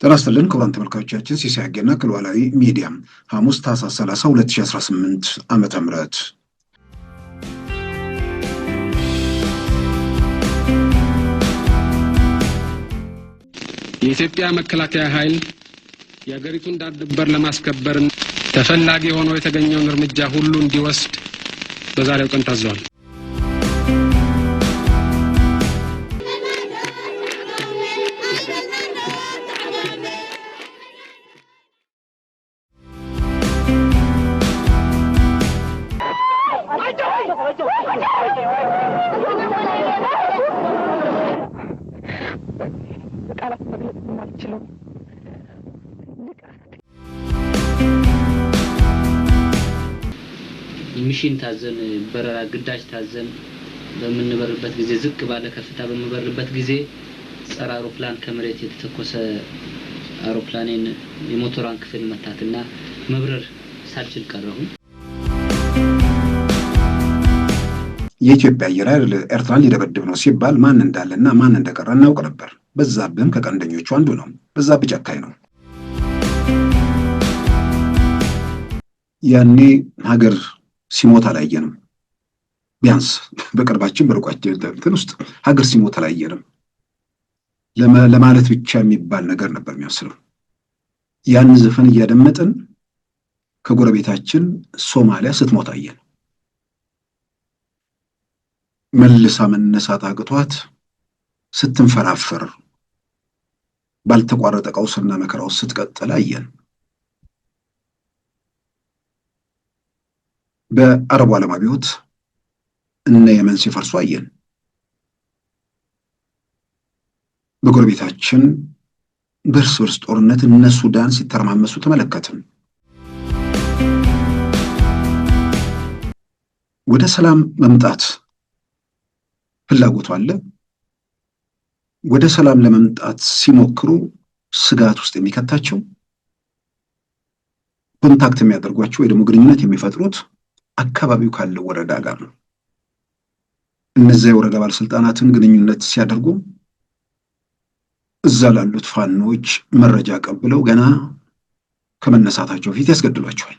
ተራስተልን ክቡራን ተመልካቾቻችን ሲሳያገና ክልዋላዊ ሚዲያ ሐሙስ ታኅሳስ 30 2018 ዓመተ ምህረት የኢትዮጵያ መከላከያ ኃይል የሀገሪቱን ዳር ድንበር ለማስከበር ተፈላጊ ሆኖ የተገኘውን እርምጃ ሁሉ እንዲወስድ በዛሬው ቀን ታዟል። ሚሽን ታዘን በረራ ግዳጅ ታዘን በመንበርበት ጊዜ ዝቅ ባለ ከፍታ በመበርበት ጊዜ ጸረ አውሮፕላን ከመሬት የተተኮሰ አውሮፕላኔን የሞተሯን ክፍል መታትና መብረር ሳልችል ቀረሁ። የኢትዮጵያ አየር ኃይል ኤርትራን ሊደበድብ ነው ሲባል ማን እንዳለና ማን እንደቀረ እናውቅ ነበር። በዛብህም ከቀንደኞቹ አንዱ ነው። በዛብህ ጨካኝ ነው። ያኔ ሀገር ሲሞት አላየንም። ቢያንስ በቅርባችን በርቋችን እንትን ውስጥ ሀገር ሲሞት አላየንም ለማለት ብቻ የሚባል ነገር ነበር የሚያስለው። ያን ዘፈን እያደመጥን ከጎረቤታችን ሶማሊያ ስትሞት አየን። መልሳ መነሳት አቅቷት ስትንፈራፈር ባልተቋረጠ ቀውስና መከራው ስትቀጥል አየን። በአረቡ ዓለም አብዮት እነ የመን ሲፈርሱ አየን። በጎረቤታችን በርስ በርስ ጦርነት እነ ሱዳን ሲተረማመሱ ተመለከትን። ወደ ሰላም መምጣት ፍላጎቱ አለ። ወደ ሰላም ለመምጣት ሲሞክሩ ስጋት ውስጥ የሚከታቸው ኮንታክት የሚያደርጓቸው ወይ ደግሞ ግንኙነት የሚፈጥሩት አካባቢው ካለው ወረዳ ጋር ነው። እነዚያ የወረዳ ባለስልጣናትን ግንኙነት ሲያደርጉ እዛ ላሉት ፋኖች መረጃ ቀብለው ገና ከመነሳታቸው ፊት ያስገድሏቸዋል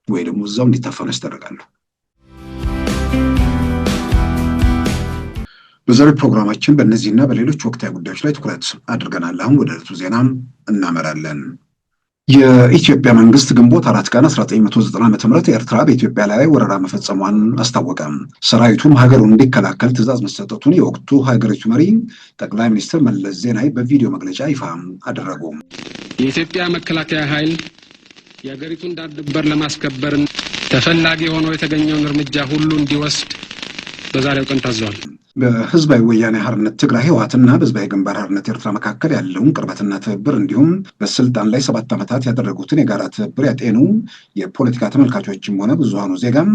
ወይ ደግሞ እዛው እንዲታፈኑ ያስደርጋሉ። በዛሬው ፕሮግራማችን በእነዚህና በሌሎች ወቅታዊ ጉዳዮች ላይ ትኩረት አድርገናል። አሁን ወደ ዕለቱ ዜናም እናመራለን። የኢትዮጵያ መንግስት ግንቦት 4 ቀን 1990 ዓ.ም ኤርትራ በኢትዮጵያ ላይ ወረራ መፈጸሟን አስታወቀ። ሰራዊቱም ሀገሩን እንዲከላከል ትዕዛዝ መሰጠቱን የወቅቱ ሀገሪቱ መሪ ጠቅላይ ሚኒስትር መለስ ዜናዊ በቪዲዮ መግለጫ ይፋ አደረጉ። የኢትዮጵያ መከላከያ ኃይል የሀገሪቱን ዳር ድንበር ለማስከበር ተፈላጊ ሆኖ የተገኘውን እርምጃ ሁሉ እንዲወስድ በዛሬው ቀን ታዟል። በህዝባዊ ወያኔ ሓርነት ትግራይ ህወሓትና በህዝባዊ ግንባር ሓርነት ኤርትራ መካከል ያለውን ቅርበትና ትብብር እንዲሁም በስልጣን ላይ 7 ዓመታት ያደረጉትን የጋራ ትብብር ያጤኑ የፖለቲካ ተመልካቾችም ሆነ ብዙሃኑ ዜጋም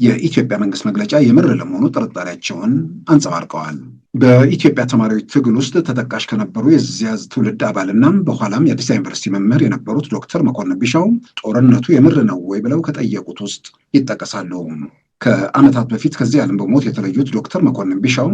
የኢትዮጵያ መንግስት መግለጫ የምር ለመሆኑ ጥርጣሬያቸውን አንጸባርቀዋል። በኢትዮጵያ ተማሪዎች ትግል ውስጥ ተጠቃሽ ከነበሩ የዚያ ትውልድ አባልና በኋላም የአዲስ አበባ ዩኒቨርሲቲ መምህር የነበሩት ዶክተር መኮንን ቢሻው ጦርነቱ የምር ነው ወይ ብለው ከጠየቁት ውስጥ ይጠቀሳሉ። ከዓመታት በፊት ከዚህ ዓለም በሞት የተለዩት ዶክተር መኮንን ቢሻው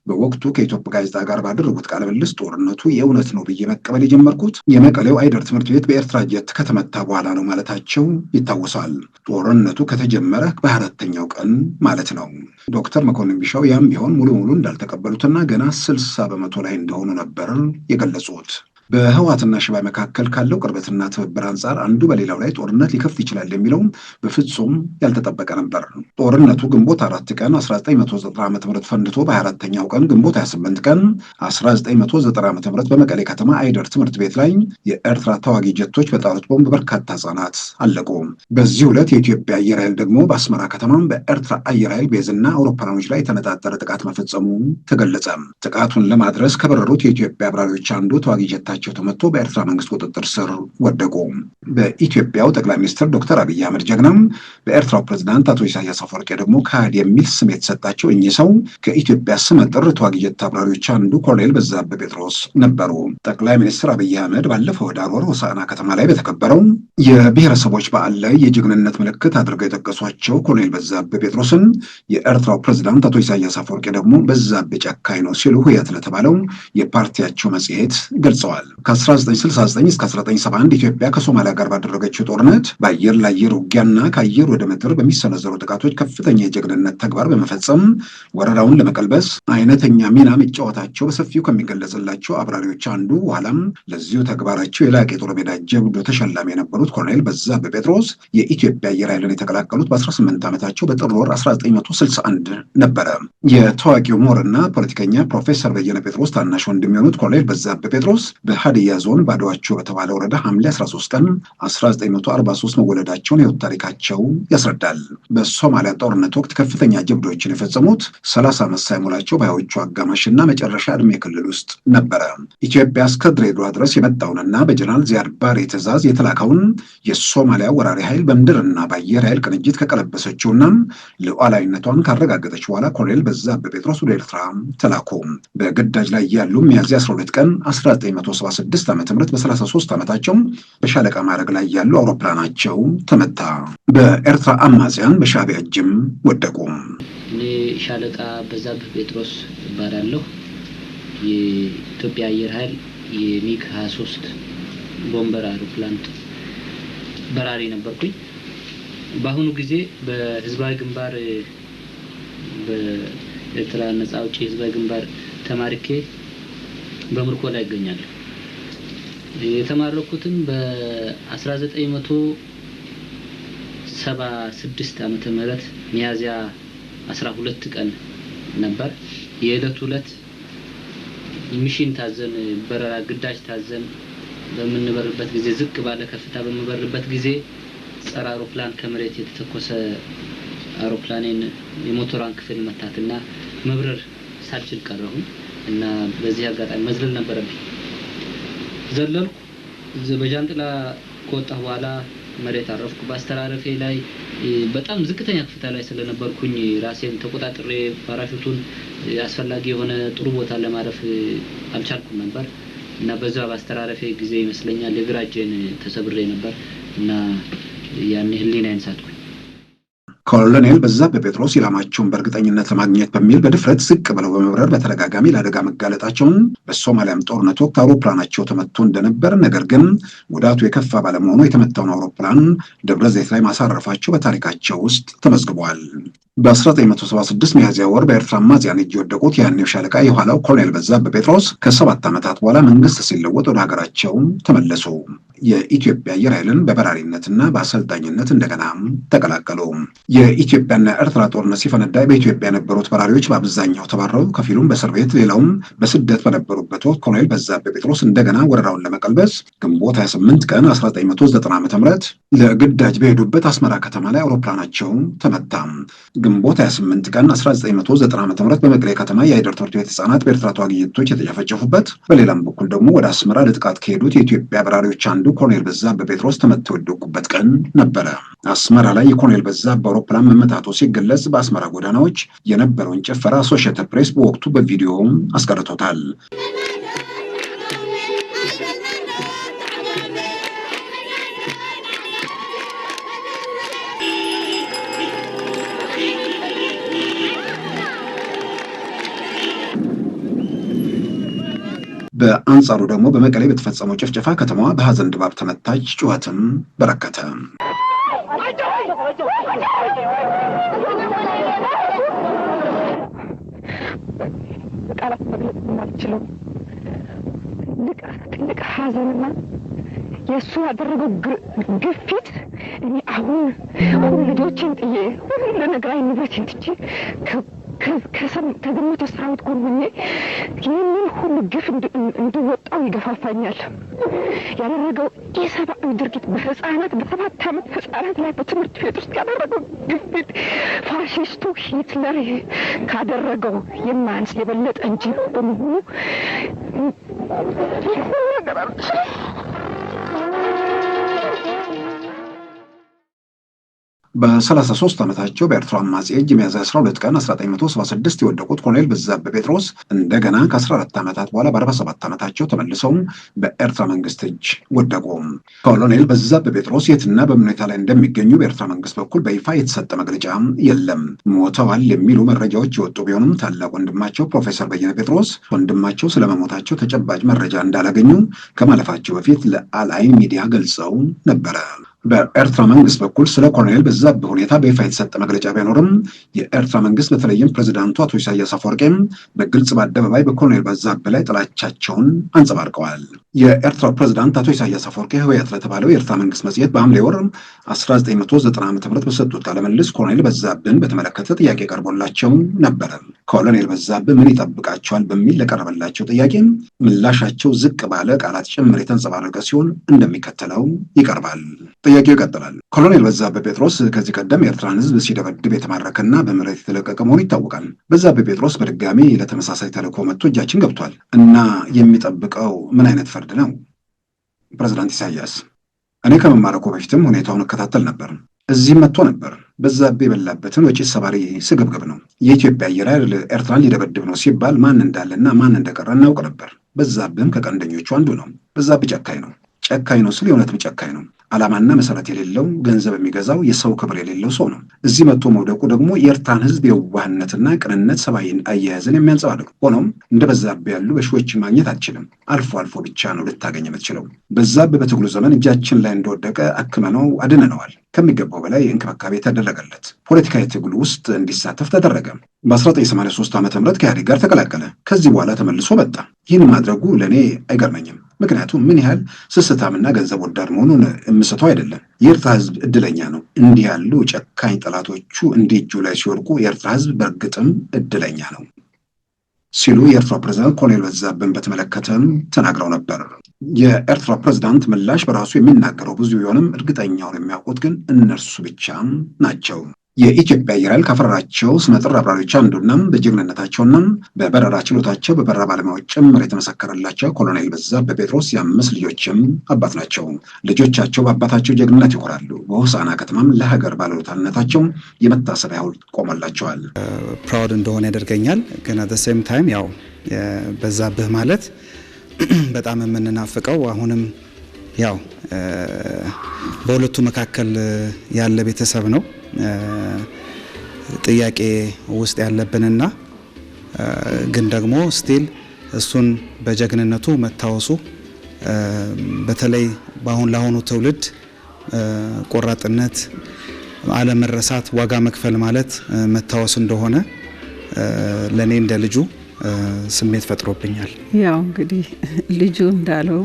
በወቅቱ ከኢትዮጵያ ጋዜጣ ጋር ባደረጉት ቃለ ምልልስ ጦርነቱ የእውነት ነው ብዬ መቀበል የጀመርኩት የመቀሌው አይደር ትምህርት ቤት በኤርትራ ጀት ከተመታ በኋላ ነው ማለታቸው ይታወሳል። ጦርነቱ ከተጀመረ በ4ኛው ቀን ማለት ነው። ዶክተር መኮንን ቢሻው ያም ቢሆን ሙሉ እንዳልተቀበሉትና ገና 60 በመቶ ላይ እንደሆኑ ነበር የገለጹት። በህወሓትና ሻዕቢያ መካከል ካለው ቅርበትና ትብብር አንጻር አንዱ በሌላው ላይ ጦርነት ሊከፍት ይችላል የሚለው በፍጹም ያልተጠበቀ ነበር። ጦርነቱ ግንቦት 4 ቀን 1990 ዓ.ም ፈንድቶ በ24ኛው ቀን ግንቦት 28 ቀን 1990 ዓ.ም በመቀሌ ከተማ አይደር ትምህርት ቤት ላይ የኤርትራ ተዋጊ ጀቶች በጣሉት ቦምብ በርካታ ህጻናት አለቁ። በዚህ ዕለት የኢትዮጵያ አየር ኃይል ደግሞ በአስመራ ከተማም በኤርትራ አየር ኃይል ቤዝና አውሮፕላኖች ላይ የተነጣጠረ ጥቃት መፈጸሙ ተገለጸ። ጥቃቱን ለማድረስ ከበረሩት የኢትዮጵያ አብራሪዎች አንዱ ተዋጊ ጀታ ንብረታቸው ተመቶ በኤርትራ መንግስት ቁጥጥር ስር ወደቁ። በኢትዮጵያው ጠቅላይ ሚኒስትር ዶክተር አብይ አህመድ ጀግናም በኤርትራው ፕሬዝዳንት አቶ ኢሳያስ አፈወርቂ ደግሞ ከሃዲ የሚል ስም የተሰጣቸው እኚህ ሰው ከኢትዮጵያ ስመጥር ተዋጊ ጀት አብራሪዎች አንዱ ኮሎኔል በዛብህ ጴጥሮስ ነበሩ። ጠቅላይ ሚኒስትር አብይ አህመድ ባለፈው ኅዳር ወር ሆሳዕና ከተማ ላይ በተከበረው የብሔረሰቦች በዓል ላይ የጀግንነት ምልክት አድርገው የጠቀሷቸው ኮሎኔል በዛብህ ጴጥሮስን የኤርትራው ፕሬዝዳንት አቶ ኢሳያስ አፈወርቂ ደግሞ በዛብህ ጨካኝ ነው ሲሉ ህያት ለተባለው የፓርቲያቸው መጽሔት ገልጸዋል። ከ1969 እስከ 1971 ኢትዮጵያ ከሶማሊያ ጋር ባደረገችው ጦርነት በአየር ለአየር ውጊያና ከአየር ወደ ምድር በሚሰነዘሩ ጥቃቶች ከፍተኛ የጀግንነት ተግባር በመፈጸም ወረራውን ለመቀልበስ አይነተኛ ሚና መጫወታቸው በሰፊው ከሚገለጽላቸው አብራሪዎች አንዱ ኋላም ለዚሁ ተግባራቸው የላቀ የጦር ሜዳ ጀብዱ ተሸላሚ የነበሩት ኮሎኔል በዛብህ ጴጥሮስ የኢትዮጵያ አየር ኃይልን የተቀላቀሉት በ18 ዓመታቸው በጥር ወር 1961 ነበረ። የታዋቂው ምሁርና ፖለቲከኛ ፕሮፌሰር በየነ ጴጥሮስ ታናሽ ወንድም የሆኑት ኮሎኔል በዛብህ ጴጥሮስ በሀዲያ ዞን ባዶዋቸው በተባለ ወረዳ ሐምሌ 13 ቀን 1943 መወለዳቸውን የህይወት ታሪካቸው ያስረዳል። በሶማሊያ ጦርነት ወቅት ከፍተኛ ጀብዶችን የፈጸሙት 30 ዓመት ሳይሞላቸው በሃያዎቹ አጋማሽና መጨረሻ ዕድሜ ክልል ውስጥ ነበረ። ኢትዮጵያ እስከ ድሬዳዋ ድረስ የመጣውንና በጀነራል ዚያድ ባሬ ትዕዛዝ የተላከውን የሶማሊያ ወራሪ ኃይል በምድርና በአየር ኃይል ቅንጅት ከቀለበሰችውና ሉዓላዊነቷን ካረጋገጠች በኋላ ኮሎኔል በዛብህ ጴጥሮስ ወደ ኤርትራ ተላኩ። በግዳጅ ላይ ያሉ ሚያዝያ 12 ቀን 1976 ዓ.ም በ33 ዓመታቸው በሻለቃ ማዕረግ ላይ ያሉ አውሮፕላናቸው ተመታ። በኤርትራ አማጽያን በሻዕቢያ እጅም ወደቁ። እኔ ሻለቃ በዛብህ ጴጥሮስ እባላለሁ። የኢትዮጵያ አየር ኃይል የሚግ 23 ቦምበር አውሮፕላን በራሪ ነበርኩኝ። በአሁኑ ጊዜ በህዝባዊ ግንባር በኤርትራ ነጻ አውጪ ህዝባዊ ግንባር ተማርኬ በምርኮ ላይ ይገኛለሁ። የተማረኩትም በ1976 ዓመተ ምህረት ሚያዝያ 12 ቀን ነበር። የዕለቱ ዕለት ሚሽን ታዘን በረራ ግዳጅ ታዘን በምንበርበት ጊዜ ዝቅ ባለ ከፍታ በመበርበት ጊዜ ጸረ አውሮፕላን ከመሬት የተተኮሰ አውሮፕላኔን የሞተሯን ክፍል መታትና መብረር ሳልችል ቀረሁ እና በዚህ አጋጣሚ መዝለል ነበረብኝ። ዘለልኩ። በጃንጥላ ከወጣሁ በኋላ መሬት አረፍኩ። በአስተራረፌ ላይ በጣም ዝቅተኛ ከፍታ ላይ ስለነበርኩኝ ራሴን ተቆጣጥሬ ፓራሹቱን አስፈላጊ የሆነ ጥሩ ቦታ ለማረፍ አልቻልኩም ነበር እና በዛ በአስተራረፌ ጊዜ ይመስለኛል የግራ እጄን ተሰብሬ ነበር እና ያን ህሊናዬን ሳትኩኝ። ኮሎኔል በዛብህ ጴጥሮስ ኢላማቸውን በእርግጠኝነት ለማግኘት በሚል በድፍረት ዝቅ ብለው በመብረር በተደጋጋሚ ለአደጋ መጋለጣቸውን በሶማሊያም ጦርነት ወቅት አውሮፕላናቸው ተመቶ እንደነበር፣ ነገር ግን ጉዳቱ የከፋ ባለመሆኑ የተመታውን አውሮፕላን ደብረ ዘይት ላይ ማሳረፋቸው በታሪካቸው ውስጥ ተመዝግቧል። በ1976 ሚያዝያ ወር በኤርትራ አማጽያን እጅ የወደቁት ያኔው ሻለቃ የኋላው ኮሎኔል በዛብህ ጴጥሮስ ከ7 ዓመታት በኋላ መንግስት ሲለወጥ ወደ ሀገራቸው ተመለሱ። የኢትዮጵያ አየር ኃይልን በበራሪነትና በአሰልጣኝነት እንደገና ተቀላቀሉ። የኢትዮጵያና ኤርትራ ጦርነት ሲፈነዳ በኢትዮጵያ የነበሩት በራሪዎች በአብዛኛው ተባረው ከፊሉም በእስር ቤት ሌላውም በስደት በነበሩበት ወቅት ኮሎኔል በዛብህ ጴጥሮስ እንደገና ወረራውን ለመቀልበስ ግንቦት 28 ቀን 1990 ዓ.ም ለግዳጅ በሄዱበት አስመራ ከተማ ላይ አውሮፕላናቸው ተመታ። ግንቦት 28 ቀን 1990 ዓ.ም በመቀሌ ከተማ የአይደር ትምህርት ቤት ህጻናት በኤርትራ ተዋጊ ጀቶች የተጨፈጨፉበት፣ በሌላም በኩል ደግሞ ወደ አስመራ ለጥቃት ከሄዱት የኢትዮጵያ በራሪዎች አንዱ ኮሎኔል በዛብህ ጴጥሮስ ተመተው የወደቁበት ቀን ነበረ። አስመራ ላይ የኮሎኔል በዛብህ አውሮፕላን መመታቱ ሲገለጽ በአስመራ ጎዳናዎች የነበረውን ጭፈራ አሶሺየትድ ፕሬስ በወቅቱ በቪዲዮ አስቀርቶታል። በአንጻሩ ደግሞ በመቀሌ በተፈጸመው ጭፍጨፋ ከተማዋ በሐዘን ድባብ ተመታች፣ ጩኸትም በረከተ። ቃላት መግለጽ የማልችለው ትልቅ ሐዘንና የእሱ ያደረገው ግፊት እኔ አሁን ልጆችን ጥዬ ሁሉ ነገር ንብረቴን ትቼ ከግምቱ ሰራዊት ጎን ሆኜ ይህንን ሁሉ ግፍ እንድወጣው ይገፋፋኛል። ያደረገው የሰብአዊ ድርጊት በህፃናት በ7 ዓመት ህፃናት ላይ በትምህርት ቤት ውስጥ ያደረገው ግፊት ፋሽስቱ ሂትለር ካደረገው የማያንስ የበለጠ እንጂ በመሆኑ መናገር አልችልም። በ33 ዓመታቸው በኤርትራ አማጺ እጅ ሚያዝያ 12 ቀን 1976 የወደቁት ኮሎኔል በዛብህ ጴጥሮስ እንደገና ከ14 ዓመታት በኋላ በ47 ዓመታቸው ተመልሰው በኤርትራ መንግስት እጅ ወደቁ። ኮሎኔል በዛብህ ጴጥሮስ የትና በምን ሁኔታ ላይ እንደሚገኙ በኤርትራ መንግስት በኩል በይፋ የተሰጠ መግለጫ የለም። ሞተዋል የሚሉ መረጃዎች የወጡ ቢሆንም ታላቅ ወንድማቸው ፕሮፌሰር በየነ ጴጥሮስ ወንድማቸው ስለመሞታቸው ተጨባጭ መረጃ እንዳላገኙ ከማለፋቸው በፊት ለአልአይን ሚዲያ ገልጸው ነበረ። በኤርትራ መንግስት በኩል ስለ ኮሎኔል በዛብህ ሁኔታ በይፋ የተሰጠ መግለጫ ቢኖርም የኤርትራ መንግስት በተለይም ፕሬዝዳንቱ አቶ ኢሳያስ አፈወርቂም በግልጽ በአደባባይ በኮሎኔል በዛብህ ላይ ጥላቻቸውን አንጸባርቀዋል። የኤርትራ ፕሬዝዳንት አቶ ኢሳያስ አፈወርቂ ህወሓት ለተባለው የኤርትራ መንግስት መጽሔት በሐምሌ ወር 1990 ዓ.ም በሰጡት ቃለ ምልልስ ኮሎኔል በዛብህን በተመለከተ ጥያቄ ቀርቦላቸው ነበረ። ኮሎኔል በዛብህ ምን ይጠብቃቸዋል በሚል ለቀረበላቸው ጥያቄ ምላሻቸው ዝቅ ባለ ቃላት ጭምር የተንጸባረቀ ሲሆን እንደሚከተለው ይቀርባል። ጥያቄው ይቀጥላል። ኮሎኔል በዛብህ ጴጥሮስ ከዚህ ቀደም የኤርትራን ህዝብ ሲደበድብ የተማረከና በምህረት የተለቀቀ መሆኑ ይታወቃል። በዛብህ ጴጥሮስ በድጋሚ ለተመሳሳይ ተልዕኮ መጥቶ እጃችን ገብቷል እና የሚጠብቀው ምን አይነት ፍርድ ነው? ፕሬዝዳንት ኢሳያስ እኔ ከመማረኩ በፊትም ሁኔታውን እከታተል ነበር። እዚህም መጥቶ ነበር። በዛብህ የበላበትን ወጪ ሰባሪ ስግብግብ ነው። የኢትዮጵያ አየር ኃይል ኤርትራን ሊደበድብ ነው ሲባል ማን እንዳለና ማን እንደቀረ እናውቅ ነበር። በዛብህም ከቀንደኞቹ አንዱ ነው። በዛብህ ጨካኝ ነው። ጨካኝ ነው ስል የእውነትም ጨካኝ ነው። ዓላማና መሰረት የሌለው ገንዘብ የሚገዛው የሰው ክብር የሌለው ሰው ነው። እዚህ መጥቶ መውደቁ ደግሞ የኤርትራን ህዝብ የዋህነትና ቅንነት ሰብአዊ አያያዝን የሚያንጸባርቅ። ሆኖም እንደ በዛብህ ያሉ በሺዎችን ማግኘት አትችልም። አልፎ አልፎ ብቻ ነው ልታገኝ የምትችለው። በዛብህ በትግሉ ዘመን እጃችን ላይ እንደወደቀ አክመነው አድነነዋል። ከሚገባው በላይ እንክብካቤ ተደረገለት። ፖለቲካዊ ትግሉ ውስጥ እንዲሳተፍ ተደረገ። በ1983 ዓ.ም ከኢህአዴግ ጋር ተቀላቀለ። ከዚህ በኋላ ተመልሶ መጣ። ይህን ማድረጉ ለእኔ አይገርመኝም። ምክንያቱም ምን ያህል ስስታምና ገንዘብ ወዳድ መሆኑን የምስተው አይደለም። የኤርትራ ህዝብ እድለኛ ነው። እንዲህ ያሉ ጨካኝ ጠላቶቹ እንዲህ እጁ ላይ ሲወድቁ የኤርትራ ህዝብ በእርግጥም እድለኛ ነው ሲሉ የኤርትራ ፕሬዝዳንት ኮሎኔል በዛብህን በተመለከተም ተናግረው ነበር። የኤርትራ ፕሬዝዳንት ምላሽ በራሱ የሚናገረው ብዙ ቢሆንም እርግጠኛውን የሚያውቁት ግን እነርሱ ብቻ ናቸው። የኢትዮጵያ አየር ኃይል ካፈራቸው ስመጥር አብራሪዎች አንዱና በጀግንነታቸውና በበረራ ችሎታቸው በበረራ ባለሙያዎች ጭምር የተመሰከረላቸው ኮሎኔል በዛብህ ጴጥሮስ የ5 ልጆችም አባት ናቸው። ልጆቻቸው በአባታቸው ጀግንነት ይኮራሉ። በሆሳና ከተማም ለሀገር ባለውለታነታቸው የመታሰቢያ ሐውልት ቆሞላቸዋል። ፕራውድ እንደሆነ ያደርገኛል። ግን አት ዘ ሴም ታይም ያው በዛብህ ማለት በጣም የምንናፍቀው አሁንም ያው በሁለቱ መካከል ያለ ቤተሰብ ነው። ጥያቄ ውስጥ ያለብንና ግን ደግሞ ስቲል እሱን በጀግንነቱ መታወሱ በተለይ ለአሁኑ ትውልድ ቆራጥነት፣ አለመረሳት፣ ዋጋ መክፈል ማለት መታወስ እንደሆነ ለኔ እንደ ልጁ ስሜት ፈጥሮብኛል። ያው እንግዲህ ልጁ እንዳለው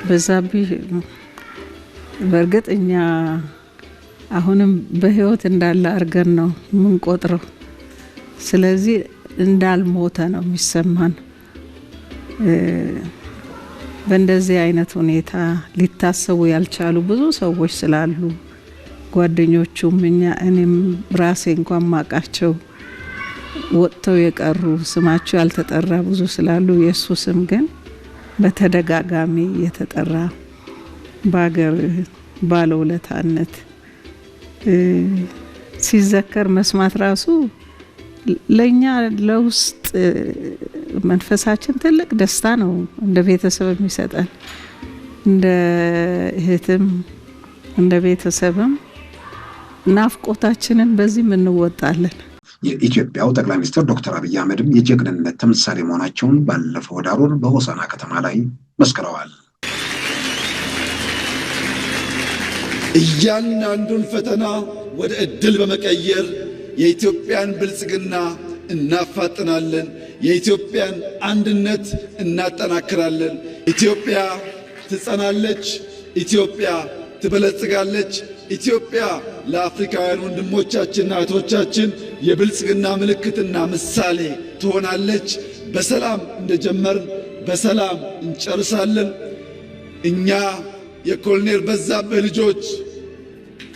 በዛብህ በእርግጥ እኛ አሁንም በህይወት እንዳለ አድርገን ነው የምንቆጥረው። ስለዚህ እንዳልሞተ ነው የሚሰማን። በእንደዚህ አይነት ሁኔታ ሊታሰቡ ያልቻሉ ብዙ ሰዎች ስላሉ ጓደኞቹም እኔም ራሴ እንኳን ማቃቸው ወጥተው የቀሩ ስማቸው ያልተጠራ ብዙ ስላሉ የእሱ ስም ግን በተደጋጋሚ የተጠራ በአገር ባለውለታነት ሲዘከር መስማት ራሱ ለኛ ለውስጥ መንፈሳችን ትልቅ ደስታ ነው። እንደ ቤተሰብ የሚሰጠን እንደ እህትም እንደ ቤተሰብም ናፍቆታችንን በዚህ እንወጣለን። የኢትዮጵያው ጠቅላይ ሚኒስትር ዶክተር አብይ አህመድም የጀግንነት ተምሳሌ መሆናቸውን ባለፈው ዳር ወር በሆሳና ከተማ ላይ መስክረዋል። እያንዳንዱን ፈተና ወደ ዕድል በመቀየር የኢትዮጵያን ብልጽግና እናፋጥናለን። የኢትዮጵያን አንድነት እናጠናክራለን። ኢትዮጵያ ትጸናለች። ኢትዮጵያ ትበለጽጋለች። ኢትዮጵያ ለአፍሪካውያን ወንድሞቻችንና እህቶቻችን የብልጽግና ምልክትና ምሳሌ ትሆናለች። በሰላም እንደጀመርን በሰላም እንጨርሳለን። እኛ የኮሎኔል በዛብህ ልጆች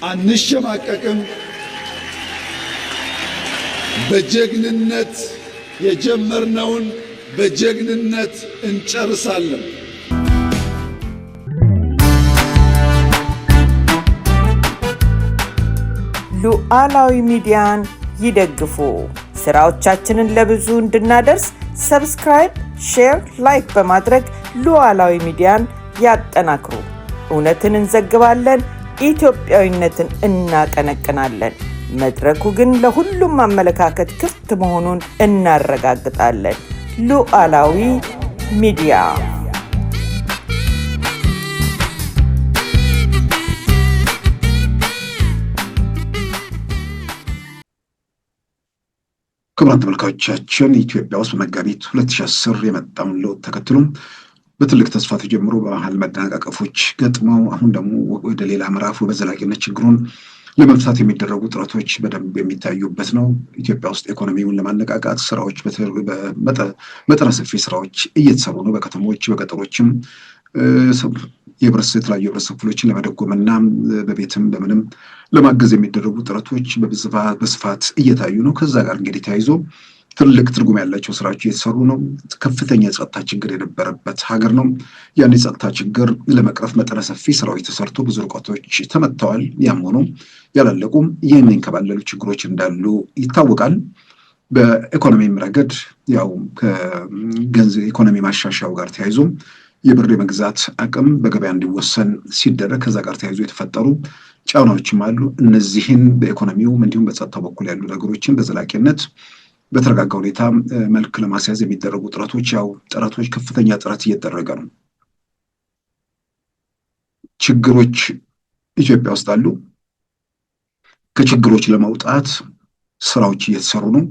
አንሸማቀቅም። በጀግንነት የጀመርነውን በጀግንነት እንጨርሳለን። ሉዓላዊ ሚዲያን ይደግፉ። ስራዎቻችንን ለብዙ እንድናደርስ ሰብስክራይብ፣ ሼር፣ ላይክ በማድረግ ሉዓላዊ ሚዲያን ያጠናክሩ። እውነትን እንዘግባለን፣ ኢትዮጵያዊነትን እናቀነቅናለን። መድረኩ ግን ለሁሉም አመለካከት ክፍት መሆኑን እናረጋግጣለን። ሉዓላዊ ሚዲያ። ክቡራን ተመልካቾቻችን ኢትዮጵያ ውስጥ በመጋቢት 2010 የመጣውን ለውጥ ተከትሎ በትልቅ ተስፋ ተጀምሮ በመሀል መደናቀፎች ገጥመው አሁን ደግሞ ወደ ሌላ ምዕራፍ በዘላቂነት ችግሩን ለመፍታት የሚደረጉ ጥረቶች በደንብ የሚታዩበት ነው። ኢትዮጵያ ውስጥ ኢኮኖሚውን ለማነቃቃት ስራዎች መጠነ ሰፊ ስራዎች እየተሰሩ ነው። በከተሞች በገጠሮችም የተለያዩ የህብረተሰብ ክፍሎችን ለመደጎምና በቤትም በምንም ለማገዝ የሚደረጉ ጥረቶች በስፋት እየታዩ ነው። ከዛ ጋር እንግዲህ ተያይዞ ትልቅ ትርጉም ያላቸው ስራዎች እየተሰሩ ነው። ከፍተኛ የጸጥታ ችግር የነበረበት ሀገር ነው። ያን የጸጥታ ችግር ለመቅረፍ መጠነ ሰፊ ስራዎች ተሰርቶ ብዙ ርቀቶች ተመተዋል። ያም ሆኖ ያላለቁም የሚንከባለሉ ችግሮች እንዳሉ ይታወቃል። በኢኮኖሚም ረገድ ያው ከገንዘብ ኢኮኖሚ ማሻሻያው ጋር ተያይዞ የብር የመግዛት አቅም በገበያ እንዲወሰን ሲደረግ ከዛ ጋር ተያይዞ የተፈጠሩ ጫናዎችም አሉ። እነዚህን በኢኮኖሚው እንዲሁም በጸጥታው በኩል ያሉ ነገሮችን በዘላቂነት በተረጋጋ ሁኔታ መልክ ለማስያዝ የሚደረጉ ጥረቶች ከፍተኛ ጥረት እየተደረገ ነው። ችግሮች ኢትዮጵያ ውስጥ አሉ። ከችግሮች ለመውጣት ስራዎች እየተሰሩ ነው።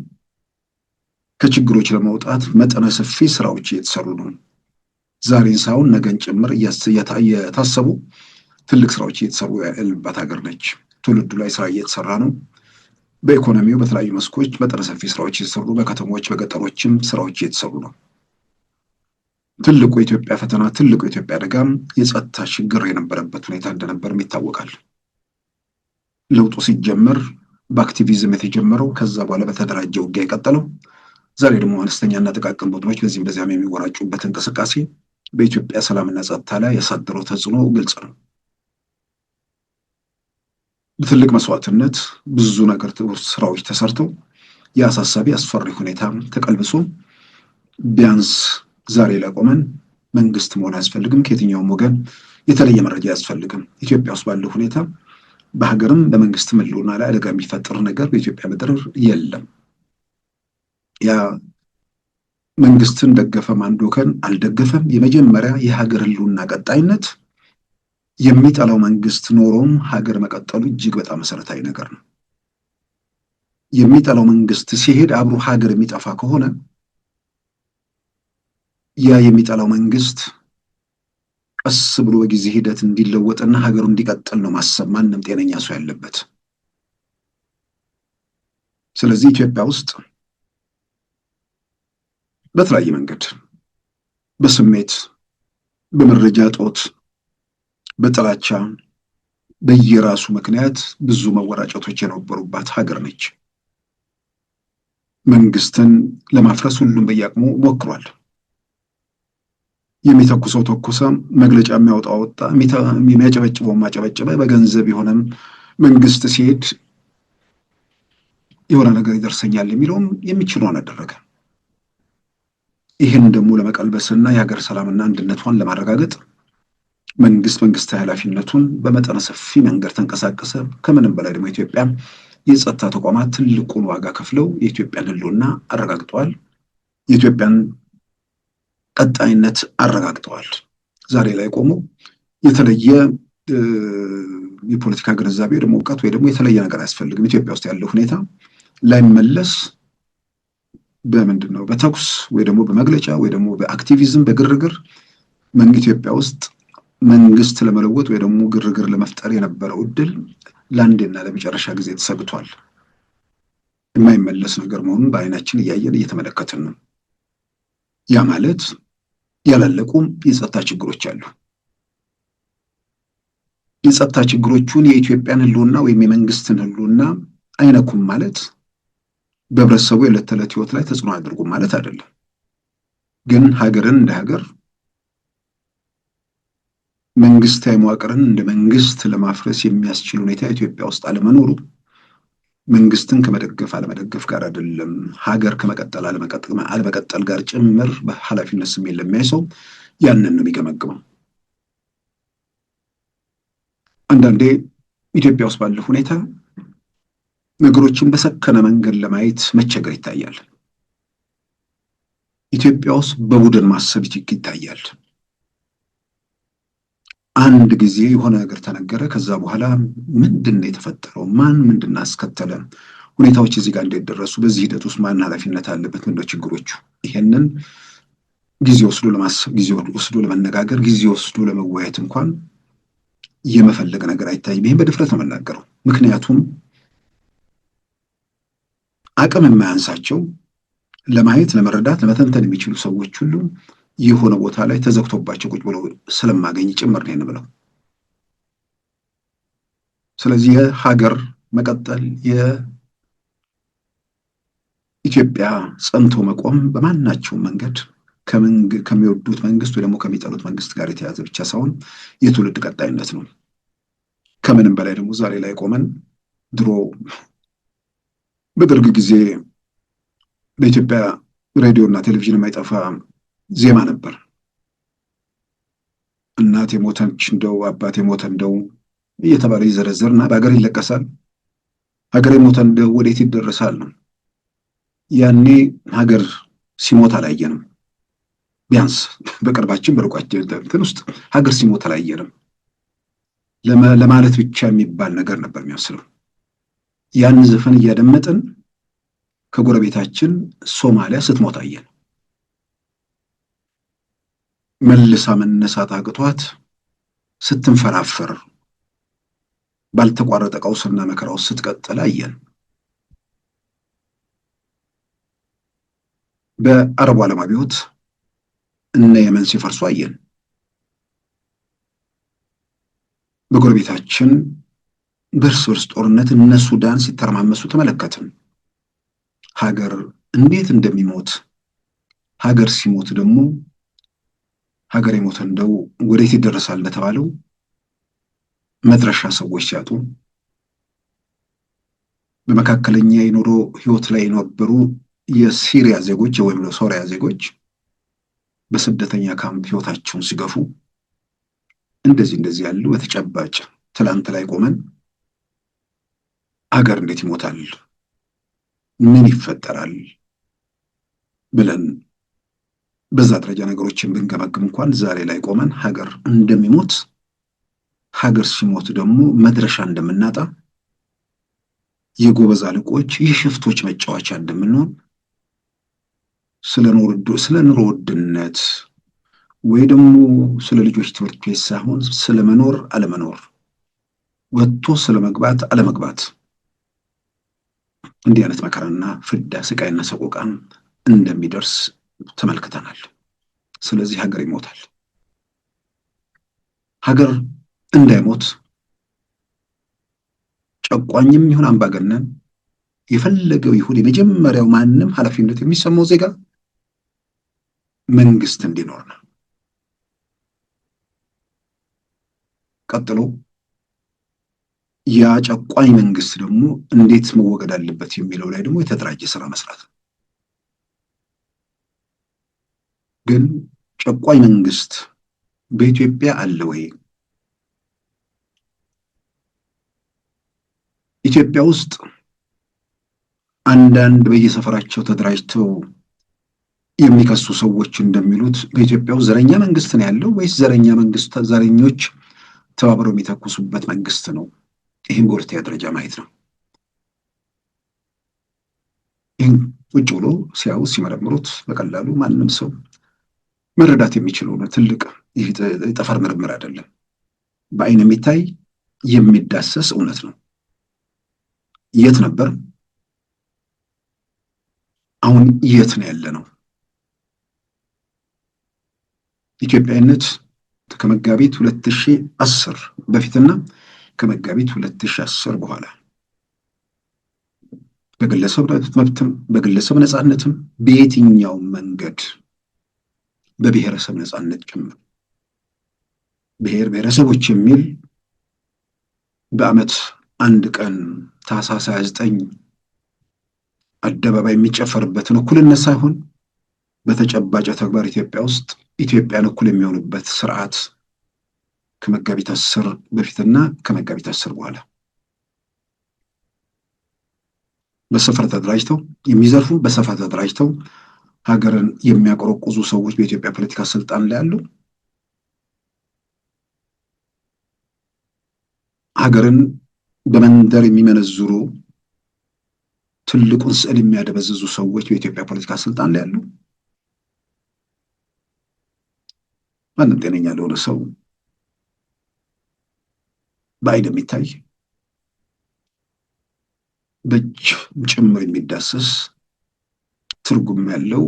ከችግሮች ለመውጣት መጠነ ሰፊ ስራዎች እየተሰሩ ነው። ዛሬን ሳይሆን ነገን ጭምር እየታሰቡ ትልቅ ስራዎች እየተሰሩ ያለባት ሀገር ነች። ትውልዱ ላይ ስራ እየተሰራ ነው። በኢኮኖሚው በተለያዩ መስኮች መጠነ ሰፊ ስራዎች እየተሰሩ፣ በከተሞች በገጠሮችም ስራዎች እየተሰሩ ነው። ትልቁ የኢትዮጵያ ፈተና፣ ትልቁ የኢትዮጵያ አደጋም የጸጥታ ችግር የነበረበት ሁኔታ እንደነበርም ይታወቃል። ለውጡ ሲጀመር በአክቲቪዝም የተጀመረው ከዛ በኋላ በተደራጀ ውጊያ የቀጠለው ዛሬ ደግሞ አነስተኛና ጥቃቅን ቡድኖች በዚህም በዚያም የሚወራጩበት እንቅስቃሴ በኢትዮጵያ ሰላምና ጸጥታ ላይ ያሳደረው ተጽዕኖ ግልጽ ነው። በትልቅ መስዋዕትነት ብዙ ነገር ስራዎች ተሰርተው የአሳሳቢ አስፈሪ ሁኔታ ተቀልብሶ ቢያንስ ዛሬ ላይ ቆመን መንግስት መሆን አያስፈልግም፣ ከየትኛውም ወገን የተለየ መረጃ አያስፈልግም። ኢትዮጵያ ውስጥ ባለው ሁኔታ በሀገርም በመንግስትም ህልውና ላይ አደጋ የሚፈጥር ነገር በኢትዮጵያ ምድር የለም። ያ መንግስትን ደገፈም አንድ ወገን አልደገፈም፣ የመጀመሪያ የሀገር ህልውና ቀጣይነት የሚጠላው መንግስት ኖሮም ሀገር መቀጠሉ እጅግ በጣም መሰረታዊ ነገር ነው። የሚጠላው መንግስት ሲሄድ አብሮ ሀገር የሚጠፋ ከሆነ ያ የሚጠላው መንግስት ቀስ ብሎ በጊዜ ሂደት እንዲለወጥና ሀገሩ እንዲቀጥል ነው ማሰብ ማንም ጤነኛ ሰው ያለበት። ስለዚህ ኢትዮጵያ ውስጥ በተለያየ መንገድ በስሜት በመረጃ እጦት በጥላቻ በየራሱ ምክንያት ብዙ መወራጨቶች የነበሩባት ሀገር ነች። መንግስትን ለማፍረስ ሁሉም በየአቅሙ ሞክሯል። የሚተኩሰው ተኩሰ፣ መግለጫ የሚያወጣው ወጣ፣ የሚያጨበጭበው ማጨበጨበ። በገንዘብ የሆነም መንግስት ሲሄድ የሆነ ነገር ይደርሰኛል የሚለውም የሚችለውን አደረገ። ይህን ደግሞ ለመቀልበስና የሀገር ሰላምና አንድነቷን ለማረጋገጥ መንግስታዊ ኃላፊነቱን በመጠነ ሰፊ መንገድ ተንቀሳቀሰ። ከምንም በላይ ደግሞ ኢትዮጵያ የጸጥታ ተቋማት ትልቁን ዋጋ ከፍለው የኢትዮጵያን ህልውና አረጋግጠዋል። የኢትዮጵያን ቀጣይነት አረጋግጠዋል። ዛሬ ላይ ቆመው የተለየ የፖለቲካ ግንዛቤ ወይ ደግሞ እውቀት ወይ ደግሞ የተለየ ነገር አያስፈልግም። ኢትዮጵያ ውስጥ ያለው ሁኔታ ላይመለስ በምንድነው በተኩስ ወይ ደግሞ በመግለጫ ወይ ደግሞ በአክቲቪዝም በግርግር ኢትዮጵያ ውስጥ መንግስት ለመለወጥ ወይ ደግሞ ግርግር ለመፍጠር የነበረው እድል ለአንዴና ለመጨረሻ ጊዜ ተሰግቷል። የማይመለስ ነገር መሆኑን በአይናችን እያየን እየተመለከትን ነው። ያ ማለት ያላለቁም የጸጥታ ችግሮች አሉ። የጸጥታ ችግሮቹን የኢትዮጵያን ህልውና ወይም የመንግስትን ህልውና አይነኩም ማለት በህብረተሰቡ የዕለት ተዕለት ህይወት ላይ ተጽዕኖ አድርጉም ማለት አይደለም። ግን ሀገርን እንደ ሀገር መንግስታዊ መዋቅርን እንደ መንግስት ለማፍረስ የሚያስችል ሁኔታ ኢትዮጵያ ውስጥ አለመኖሩ መንግስትን ከመደገፍ አለመደገፍ ጋር አይደለም፣ ሀገር ከመቀጠል አለመቀጠል ጋር ጭምር በኃላፊነት ስሜት ለሚያይ ሰው ያንን ነው የሚገመግመው። አንዳንዴ ኢትዮጵያ ውስጥ ባለው ሁኔታ ነገሮችን በሰከነ መንገድ ለማየት መቸገር ይታያል። ኢትዮጵያ ውስጥ በቡድን ማሰብ ይታያል። አንድ ጊዜ የሆነ ነገር ተነገረ፣ ከዛ በኋላ ምንድን ነው የተፈጠረው? ማን ምንድን አስከተለ? ሁኔታዎች እዚህ ጋር እንዴት ደረሱ? በዚህ ሂደት ውስጥ ማን ኃላፊነት አለበት? ምንድነው ችግሮቹ? ይሄንን ጊዜ ወስዶ ለማሰብ፣ ጊዜ ወስዶ ለመነጋገር፣ ጊዜ ወስዶ ለመወያየት እንኳን የመፈለግ ነገር አይታይም። ይሄን በድፍረት ነው የምናገረው። ምክንያቱም አቅም የማያንሳቸው ለማየት፣ ለመረዳት፣ ለመተንተን የሚችሉ ሰዎች ሁሉ የሆነ ቦታ ላይ ተዘግቶባቸው ቁጭ ብለው ስለማገኝ ጭምር ነው የምለው። ስለዚህ የሀገር መቀጠል፣ የኢትዮጵያ ጸንቶ መቆም በማናቸውም መንገድ ከሚወዱት መንግስት ወይ ደግሞ ከሚጠሉት መንግስት ጋር የተያዘ ብቻ ሳይሆን የትውልድ ቀጣይነት ነው። ከምንም በላይ ደግሞ ዛሬ ላይ ቆመን ድሮ በደርግ ጊዜ በኢትዮጵያ ሬዲዮ እና ቴሌቪዥን የማይጠፋ ዜማ ነበር። እናት የሞተች እንደው አባት የሞተ እንደው እየተባለ ይዘረዘርና በሀገር ይለቀሳል። ሀገር የሞተ እንደው ወዴት ይደረሳል ነው። ያኔ ሀገር ሲሞት አላየንም። ቢያንስ በቅርባችን በሩቃችን እንትን ውስጥ ሀገር ሲሞት አላየንም ለማለት ብቻ የሚባል ነገር ነበር የሚመስለው። ያን ዘፈን እያደመጥን ከጎረቤታችን ሶማሊያ ስትሞት አየን። መልሳ መነሳት አቅቷት ስትንፈራፈር ባልተቋረጠ ቀውስና መከራ ውስጥ ስትቀጥል አየን። በአረቡ ዓለም አብዮት እነ የመን ሲፈርሱ አየን። በጎረቤታችን በእርስ በርስ ጦርነት እነ ሱዳን ሲተረማመሱ ተመለከትን። ሀገር እንዴት እንደሚሞት፣ ሀገር ሲሞት ደግሞ ሀገር የሞተ እንደው ወዴት ይደረሳል እንደተባለው መድረሻ ሰዎች ሲያጡ፣ በመካከለኛ የኑሮ ህይወት ላይ የነበሩ የሲሪያ ዜጎች ወይም ሶሪያ ዜጎች በስደተኛ ካምፕ ህይወታቸውን ሲገፉ፣ እንደዚህ ያሉ በተጨባጭ ትላንት ላይ ቆመን ሀገር እንዴት ይሞታል፣ ምን ይፈጠራል ብለን በዛ ደረጃ ነገሮችን ብንገመግም እንኳን ዛሬ ላይ ቆመን ሀገር እንደሚሞት፣ ሀገር ሲሞት ደግሞ መድረሻ እንደምናጣ፣ የጎበዝ አለቆች የሽፍቶች መጫወቻ እንደምንሆን፣ ስለ ኑሮ ውድነት ወይ ደግሞ ስለ ልጆች ትምህርት ቤት ሳይሆን ስለ መኖር አለመኖር፣ ወጥቶ ስለ መግባት አለመግባት፣ እንዲህ አይነት መከራና ፍዳ፣ ስቃይና ሰቆቃን እንደሚደርስ ተመልክተናል። ስለዚህ ሀገር ይሞታል። ሀገር እንዳይሞት ጨቋኝም ይሁን አምባገነን የፈለገው ይሁን የመጀመሪያው ማንም ኃላፊነት የሚሰማው ዜጋ መንግስት እንዲኖር ነው። ቀጥሎ ያ ጨቋኝ መንግስት ደግሞ እንዴት መወገድ አለበት የሚለው ላይ ደግሞ የተደራጀ ስራ መስራት ነው። ግን ጨቋኝ መንግስት በኢትዮጵያ አለ ወይ? ኢትዮጵያ ውስጥ አንዳንድ በየሰፈራቸው ተደራጅተው የሚከሱ ሰዎች እንደሚሉት በኢትዮጵያ ውስጥ ዘረኛ መንግስት ነው ያለው ወይስ ዘረኞች ተባብረው የሚተኩሱበት መንግስት ነው? ይህን በሁለተኛ ደረጃ ማየት ነው። ይህን ቁጭ ብሎ ሲያዩ ሲመረምሩት በቀላሉ ማንም ሰው መረዳት የሚችለው ነው። ትልቅ የጠፈር ምርምር አይደለም። በአይን የሚታይ የሚዳሰስ እውነት ነው። የት ነበር? አሁን የት ነው ያለ ነው? ኢትዮጵያዊነት ከመጋቢት 2010 በፊትና ከመጋቢት 2010 በኋላ በግለሰብ መብትም በግለሰብ ነፃነትም በየትኛው መንገድ በብሔረሰብ ነጻነት ጭምር ብሔር ብሔረሰቦች የሚል በዓመት አንድ ቀን ታኅሳስ 29 አደባባይ የሚጨፈርበትን እኩልነት ሳይሆን በተጨባጭ ተግባር ኢትዮጵያ ውስጥ ኢትዮጵያን እኩል የሚሆንበት ስርዓት ከመጋቢት 10 በፊትና ከመጋቢት 10 በኋላ በሰፈር ተደራጅተው የሚዘርፉ በሰፈር ተደራጅተው ሀገርን የሚያቆረቁዙ ሰዎች በኢትዮጵያ ፖለቲካ ስልጣን ላይ አሉ። ሀገርን በመንደር የሚመነዝሩ ትልቁን ስዕል የሚያደበዝዙ ሰዎች በኢትዮጵያ ፖለቲካ ስልጣን ላይ አሉ። ማንም ጤነኛ ለሆነ ሰው በአይን የሚታይ በእጅ ጭምር የሚዳሰስ ትርጉም ያለው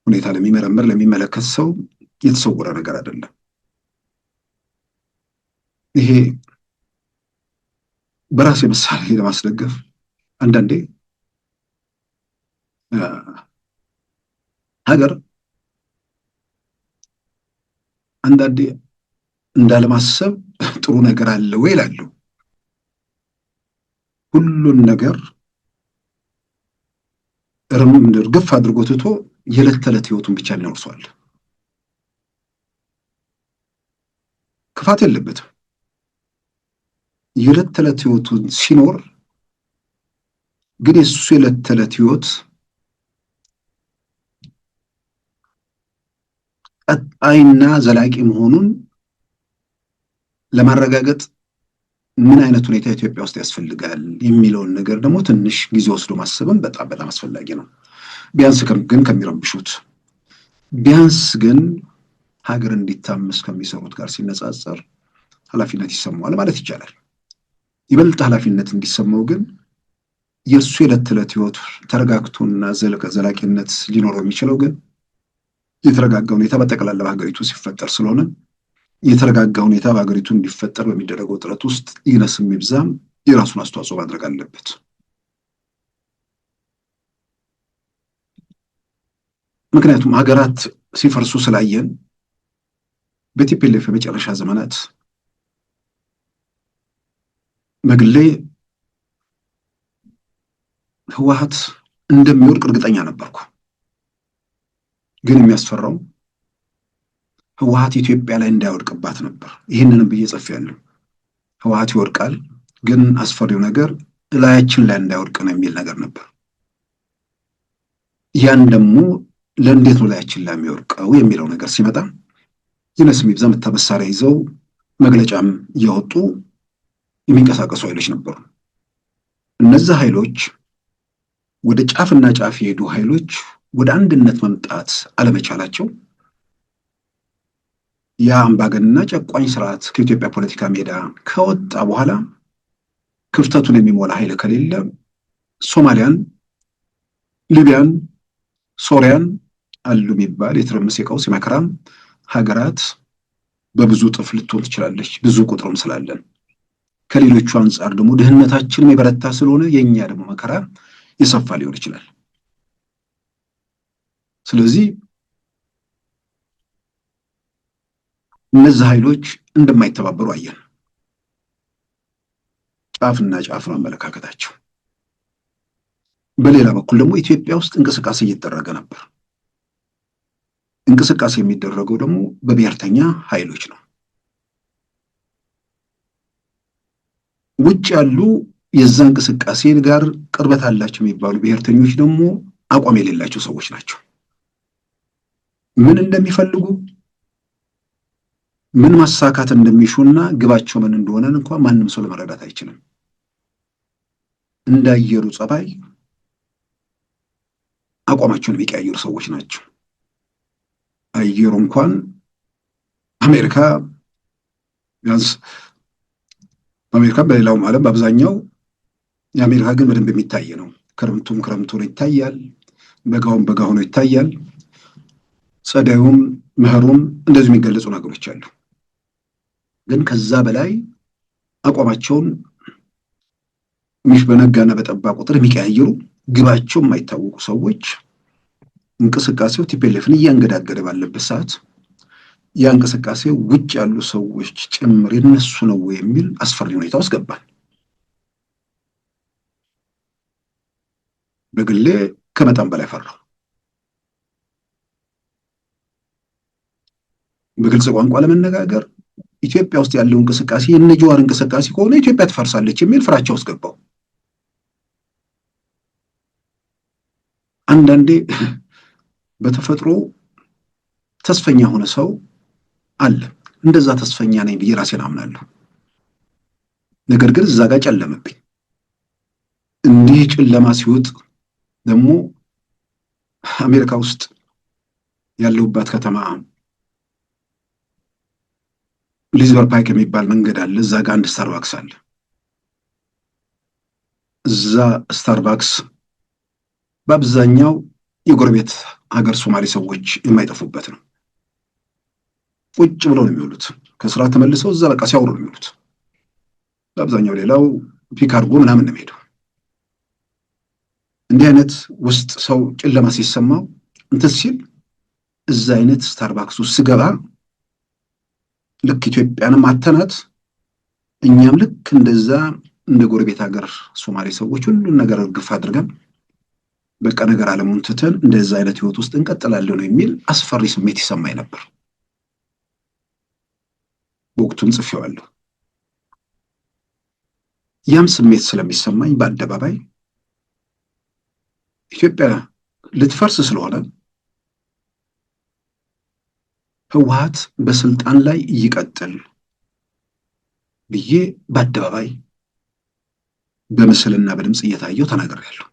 ሁኔታ ለሚመረምር ለሚመለከት ሰው የተሰወረ ነገር አይደለም። ይሄ በራሴ ምሳሌ ለማስደገፍ አንዳንዴ ሀገር አንዳንዴ እንዳለማሰብ ጥሩ ነገር አለ ወይ ይላሉ። ሁሉን ነገር እርግፍ አድርጎ ትቶ የዕለት ተዕለት ህይወቱን ብቻ ሊኖርሷል። ክፋት የለበትም። የዕለት ተዕለት ህይወቱን ሲኖር ግን የሱ የዕለት ተዕለት ህይወት ቀጣይና ዘላቂ መሆኑን ለማረጋገጥ ምን አይነት ሁኔታ ኢትዮጵያ ውስጥ ያስፈልጋል የሚለውን ነገር ደግሞ ትንሽ ጊዜ ወስዶ ማሰብም በጣም አስፈላጊ ነው። ቢያንስ ግን ከሚረብሹት ቢያንስ ግን ሀገር እንዲታመስ ከሚሰሩት ጋር ሲነጻጸር ኃላፊነት ይሰማዋል ማለት ይቻላል። ይበልጥ ኃላፊነት እንዲሰማው ግን የእሱ የዕለት ተዕለት ህይወት ተረጋግቶና ዘላቂነት ሊኖረው የሚችለው ግን የተረጋጋ ሁኔታ በጠቅላላ በሀገሪቱ ሲፈጠር ስለሆነ የተረጋጋ ሁኔታ በሀገሪቱ እንዲፈጠር በሚደረገው ጥረት ውስጥ ይነስም ይብዛም የራሱን አስተዋጽኦ ማድረግ አለበት። ምክንያቱም ሀገራት ሲፈርሱ ስላየን በቲፒኤልኤፍ የመጨረሻ ዘመናት በግሌ ህወሓት እንደሚወድቅ እርግጠኛ ነበርኩ። ግን የሚያስፈራው ህወሓት ኢትዮጵያ ላይ እንዳይወድቅባት ነበር። ይህንንም ብዬ ጽፌያለሁ። ህወሓት ይወድቃል፣ ግን አስፈሪው ነገር ላያችን ላይ እንዳይወድቅ ነው የሚል ነገር ነበር። ያን ደግሞ ለእንዴት ነው ላያችን ላይ የሚወድቀው የሚለው ነገር ሲመጣ ይነስም ይብዛም መሳሪያ ይዘው መግለጫም እያወጡ የሚንቀሳቀሱ ኃይሎች ነበሩ። እነዚህ ኃይሎች ወደ ጫፍና ጫፍ የሄዱ ኃይሎች ወደ አንድነት መምጣት አለመቻላቸው ያ አምባገነንና ጨቋኝ ስርዓት ከኢትዮጵያ ፖለቲካ ሜዳ ከወጣ በኋላ ክፍተቱን የሚሞላ ኃይል ከሌለ ሶማሊያን፣ ሊቢያን፣ ሶሪያን አሉ የሚባል የትርምስ የቀውስ የመከራም ሀገራት በብዙ ጥፍ ልትሆን ትችላለች። ብዙ ቁጥርም ስላለን ከሌሎቹ አንጻር ደግሞ ድህነታችንም የበረታ ስለሆነ የኛ ደግሞ መከራ የሰፋ ሊሆን ይችላል። ስለዚህ እነዚህ ኃይሎች እንደማይተባበሩ አየን። ጫፍና ጫፍ ነው አመለካከታቸው። በሌላ በኩል ደግሞ ኢትዮጵያ ውስጥ እንቅስቃሴ እየተደረገ ነበር። እንቅስቃሴ የሚደረገው ደግሞ በብሔርተኛ ኃይሎች ነው። ውጭ ያሉ የዛ እንቅስቃሴ ጋር ቅርበት አላቸው የሚባሉ ብሔርተኞች ደግሞ አቋም የሌላቸው ሰዎች ናቸው። ምን እንደሚፈልጉ ምን ማሳካት እንደሚሹና ግባቸው ምን እንደሆነ እንኳን ማንም ሰው ለመረዳት አይችልም። እንዳየሩ ጸባይ አቋማቸውን የሚቀያየሩ ሰዎች ናቸው። አየሩ እንኳን አሜሪካ ቢያንስ በአሜሪካ በሌላውም ዓለም በአብዛኛው የአሜሪካ ግን በደንብ የሚታይ ነው። ክረምቱም ክረምት ሆኖ ይታያል፣ በጋውም በጋ ሆኖ ይታያል፣ ጸደዩም መኸሩም እንደዚህ የሚገለጹ ነገሮች አሉ። ግን ከዛ በላይ አቋማቸውን በነጋና በጠባ ቁጥር የሚቀያየሩ ግባቸው የማይታወቁ ሰዎች እንቅስቃሴው ቲፒኤልኤፍን እያንገዳገደ ባለበት ሰዓት ያ እንቅስቃሴ ውጭ ያሉ ሰዎች ጭምር የነሱ ነው የሚል አስፈሪ ሁኔታ ውስጥ ገባል። በግሌ ከመጠን በላይ ፈራሁ። በግልጽ ቋንቋ ለመነጋገር ኢትዮጵያ ውስጥ ያለው እንቅስቃሴ የነጀዋር እንቅስቃሴ ከሆነ ኢትዮጵያ ትፈርሳለች የሚል ፍራቻ ውስጥ ገባው። አንዳንዴ በተፈጥሮ ተስፈኛ ሆነ ሰው አለ። እንደዛ ተስፈኛ ነኝ ብዬ ራሴን አምናለሁ። ነገር ግን እዛ ጋር ጨለመብኝ። እንዲህ ጨለማ ሲወጥ ደግሞ አሜሪካ ውስጥ ያለውባት ከተማ ሊዝበር ፓይክ የሚባል መንገድ አለ። እዛ ጋር አንድ ስታርባክስ አለ። እዛ ስታርባክስ በአብዛኛው የጎረቤት ሀገር ሶማሌ ሰዎች የማይጠፉበት ነው። ቁጭ ብለው ነው የሚውሉት። ከስራ ተመልሰው እዛ በቃ ሲያወሩ ነው የሚውሉት። በአብዛኛው ሌላው ፒክ አድርጎ ምናምን ነው የሚሄደው። እንዲህ አይነት ውስጥ ሰው ጨለማ ሲሰማው እንትን ሲል እዛ አይነት ስታርባክስ ውስጥ ስገባ ልክ ኢትዮጵያንም አተናት እኛም ልክ እንደዛ እንደ ጎረቤት ሀገር ሶማሌ ሰዎች ሁሉን ነገር እርግፍ አድርገን በቃ ነገር ዓለሙን ትተን እንደዛ አይነት ህይወት ውስጥ እንቀጥላለን ነው የሚል አስፈሪ ስሜት ይሰማኝ ነበር። በወቅቱም ጽፌዋለሁ። ያም ስሜት ስለሚሰማኝ በአደባባይ ኢትዮጵያ ልትፈርስ ስለሆነ ህወሓት በስልጣን ላይ ይቀጥል ብዬ በአደባባይ በምስልና በድምጽ እየታየው ተናግሬያለሁ።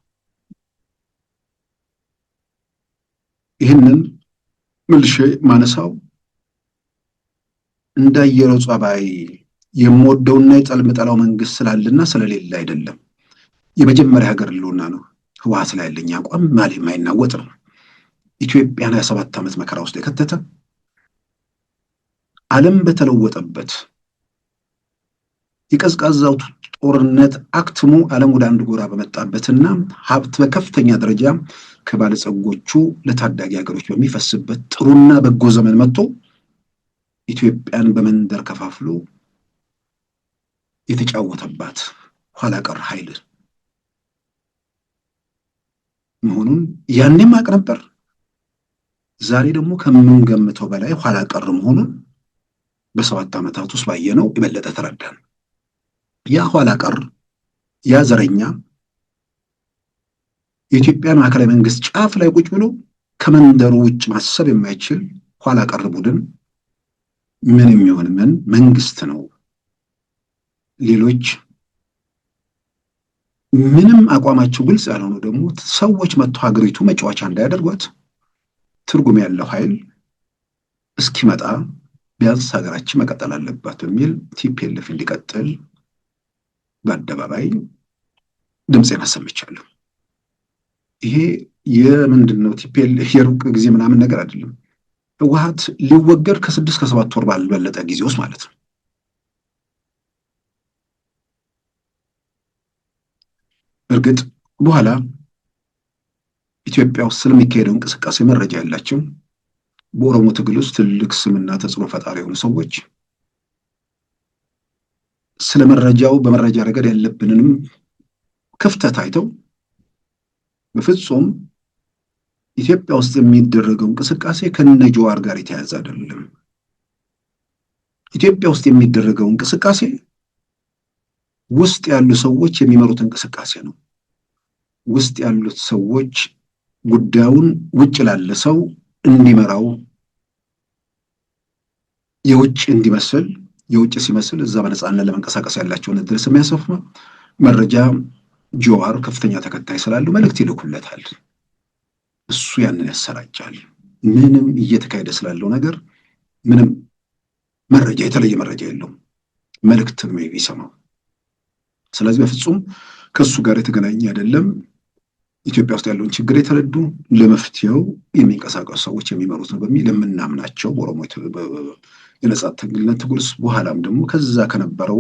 ይህንን መልሼ ማነሳው እንዳየረው ጸባይ የምወደውና የጠልምጠላው መንግስት ስላለና ስለሌለ አይደለም። የመጀመሪያ ሀገር ህልውና ነው። ህወሓት ላይ ያለኝ አቋም ማለት የማይናወጥ ነው። ኢትዮጵያን 27 ዓመት መከራ ውስጥ የከተተ ዓለም በተለወጠበት የቀዝቃዛው ጦርነት አክትሞ ዓለም ወደ አንድ ጎራ በመጣበትና ሀብት በከፍተኛ ደረጃ ከባለጸጎቹ ለታዳጊ ሀገሮች በሚፈስበት ጥሩና በጎ ዘመን መጥቶ ኢትዮጵያን በመንደር ከፋፍሎ የተጫወተባት ኋላ ቀር ኃይል መሆኑን ያኔም አውቅ ነበር። ዛሬ ደግሞ ከምንገምተው በላይ ኋላ ቀር መሆኑን በ7 ዓመታት ውስጥ ባየነው የበለጠ ተረዳን። ያ ኋላ ቀር ያ ዘረኛ የኢትዮጵያን ማዕከላዊ መንግስት ጫፍ ላይ ቁጭ ብሎ ከመንደሩ ውጭ ማሰብ የማይችል ኋላ ቀር ቡድን ምን የሚሆን ምን መንግስት ነው። ሌሎች ምንም አቋማቸው ግልጽ ያልሆኑ ደግሞ ሰዎች መጥተው ሀገሪቱ መጫወቻ እንዳያደርጓት ትርጉም ያለው ኃይል እስኪመጣ ቢያንስ ሀገራችን መቀጠል አለባት በሚል ቲፒኤልኤፍ እንዲቀጥል በአደባባይ ድምፄን አሰምቻለሁ። ይሄ የምንድነው ቲፒኤልኤፍ የሩቅ ጊዜ ምናምን ነገር አይደለም። ህወሓት ሊወገድ ከ6 ከ7 ወር ባልበለጠ ጊዜ ውስጥ ማለት ነው። እርግጥ በኋላ ኢትዮጵያ ውስጥ ስለሚካሄደው እንቅስቃሴ መረጃ ያላቸው በኦሮሞ ትግል ውስጥ ትልቅ ስምና ተጽዕኖ ፈጣሪ የሆኑ ሰዎች ስለ መረጃው በመረጃ ረገድ ያለብንንም ክፍተት አይተው በፍጹም ኢትዮጵያ ውስጥ የሚደረገው እንቅስቃሴ ከነጀዋር ጋር የተያያዘ አይደለም። ኢትዮጵያ ውስጥ የሚደረገው እንቅስቃሴ ውስጥ ያሉ ሰዎች የሚመሩት እንቅስቃሴ ነው። ውስጥ ያሉት ሰዎች ጉዳዩን ውጭ ላለ ሰው እንዲመራው የውጭ እንዲመስል የውጭ ሲመስል እዛ በነፃነት ለመንቀሳቀስ ያላቸውን እድል የሚያሰፋ መረጃ ጀዋር ከፍተኛ ተከታይ ስላለው መልእክት ይልኩለታል። እሱ ያንን ያሰራጫል። ምንም እየተካሄደ ስላለው ነገር ምንም መረጃ የተለየ መረጃ የለውም። መልእክት ነው የሚሰማው። ስለዚህ በፍጹም ከሱ ጋር የተገናኘ አይደለም። ኢትዮጵያ ውስጥ ያለውን ችግር የተረዱ ለመፍትሄው የሚንቀሳቀሱ ሰዎች የሚመሩት ነው በሚል የምናምናቸው በኦሮሞ የነጻ ትግል በኋላም ደግሞ ከዛ ከነበረው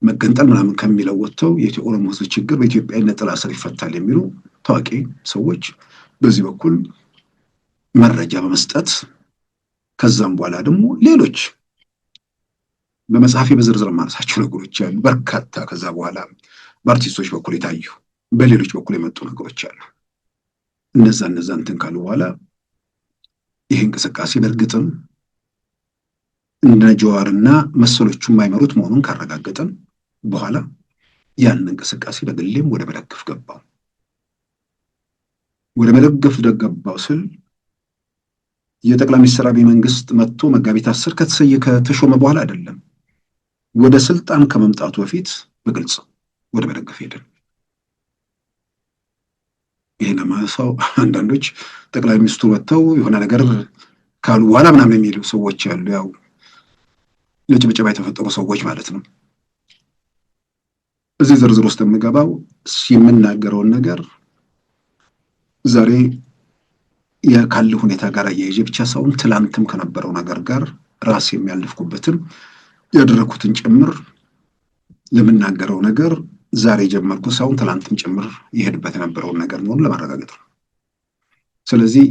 መገንጠል ምናምን ከሚለው ወጥተው የኦሮሞ ሕዝብ ችግር በኢትዮጵያዊነት ጥላ ስር ይፈታል የሚሉ ታዋቂ ሰዎች በዚህ በኩል መረጃ በመስጠት ከዛም በኋላ ደግሞ ሌሎች በመጽሐፌ በዝርዝር ማነሳቸው ነገሮች አሉ በርካታ። ከዛ በኋላ በአርቲስቶች በኩል የታዩ በሌሎች በኩል የመጡ ነገሮች አሉ። እነዛ እንትን ካሉ በኋላ ይህ እንቅስቃሴ በእርግጥም እንደ ጀዋርና መሰሎቹ የማይመሩት መሆኑን ካረጋገጠን በኋላ ያን እንቅስቃሴ በግሌም ወደ መደገፍ ገባው። ወደ መደገፍ ገባው ስል የጠቅላይ ሚኒስትር አብይ መንግስት መጥቶ መጋቢት 10 ከተሾመ በኋላ አይደለም፣ ወደ ስልጣን ከመምጣቱ በፊት በግልጽ ወደ መደገፍ ሄደን። ይሄን ማሳው አንዳንዶች ጠቅላይ ሚኒስትሩ ወጥተው የሆነ ነገር ካሉ በኋላ ምናምን የሚሉ ሰዎች አሉ። ያው ለጭብጨባ የተፈጠሩ ሰዎች ማለት ነው። እዚህ ዝርዝር ውስጥ የምገባው የምናገረውን ነገር ዛሬ ካለው ሁኔታ ጋር አያይዤ ብቻ ሳይሆን ትላንትም ከነበረው ነገር ጋር ራሴ የሚያልፍኩበትን ያደረኩትን ጭምር ለምናገረው ነገር ዛሬ ጀመርኩ ሳይሆን ትላንትም ጭምር ይሄድበት የነበረውን ነገር መሆኑን ለማረጋገጥ ነው። ስለዚህ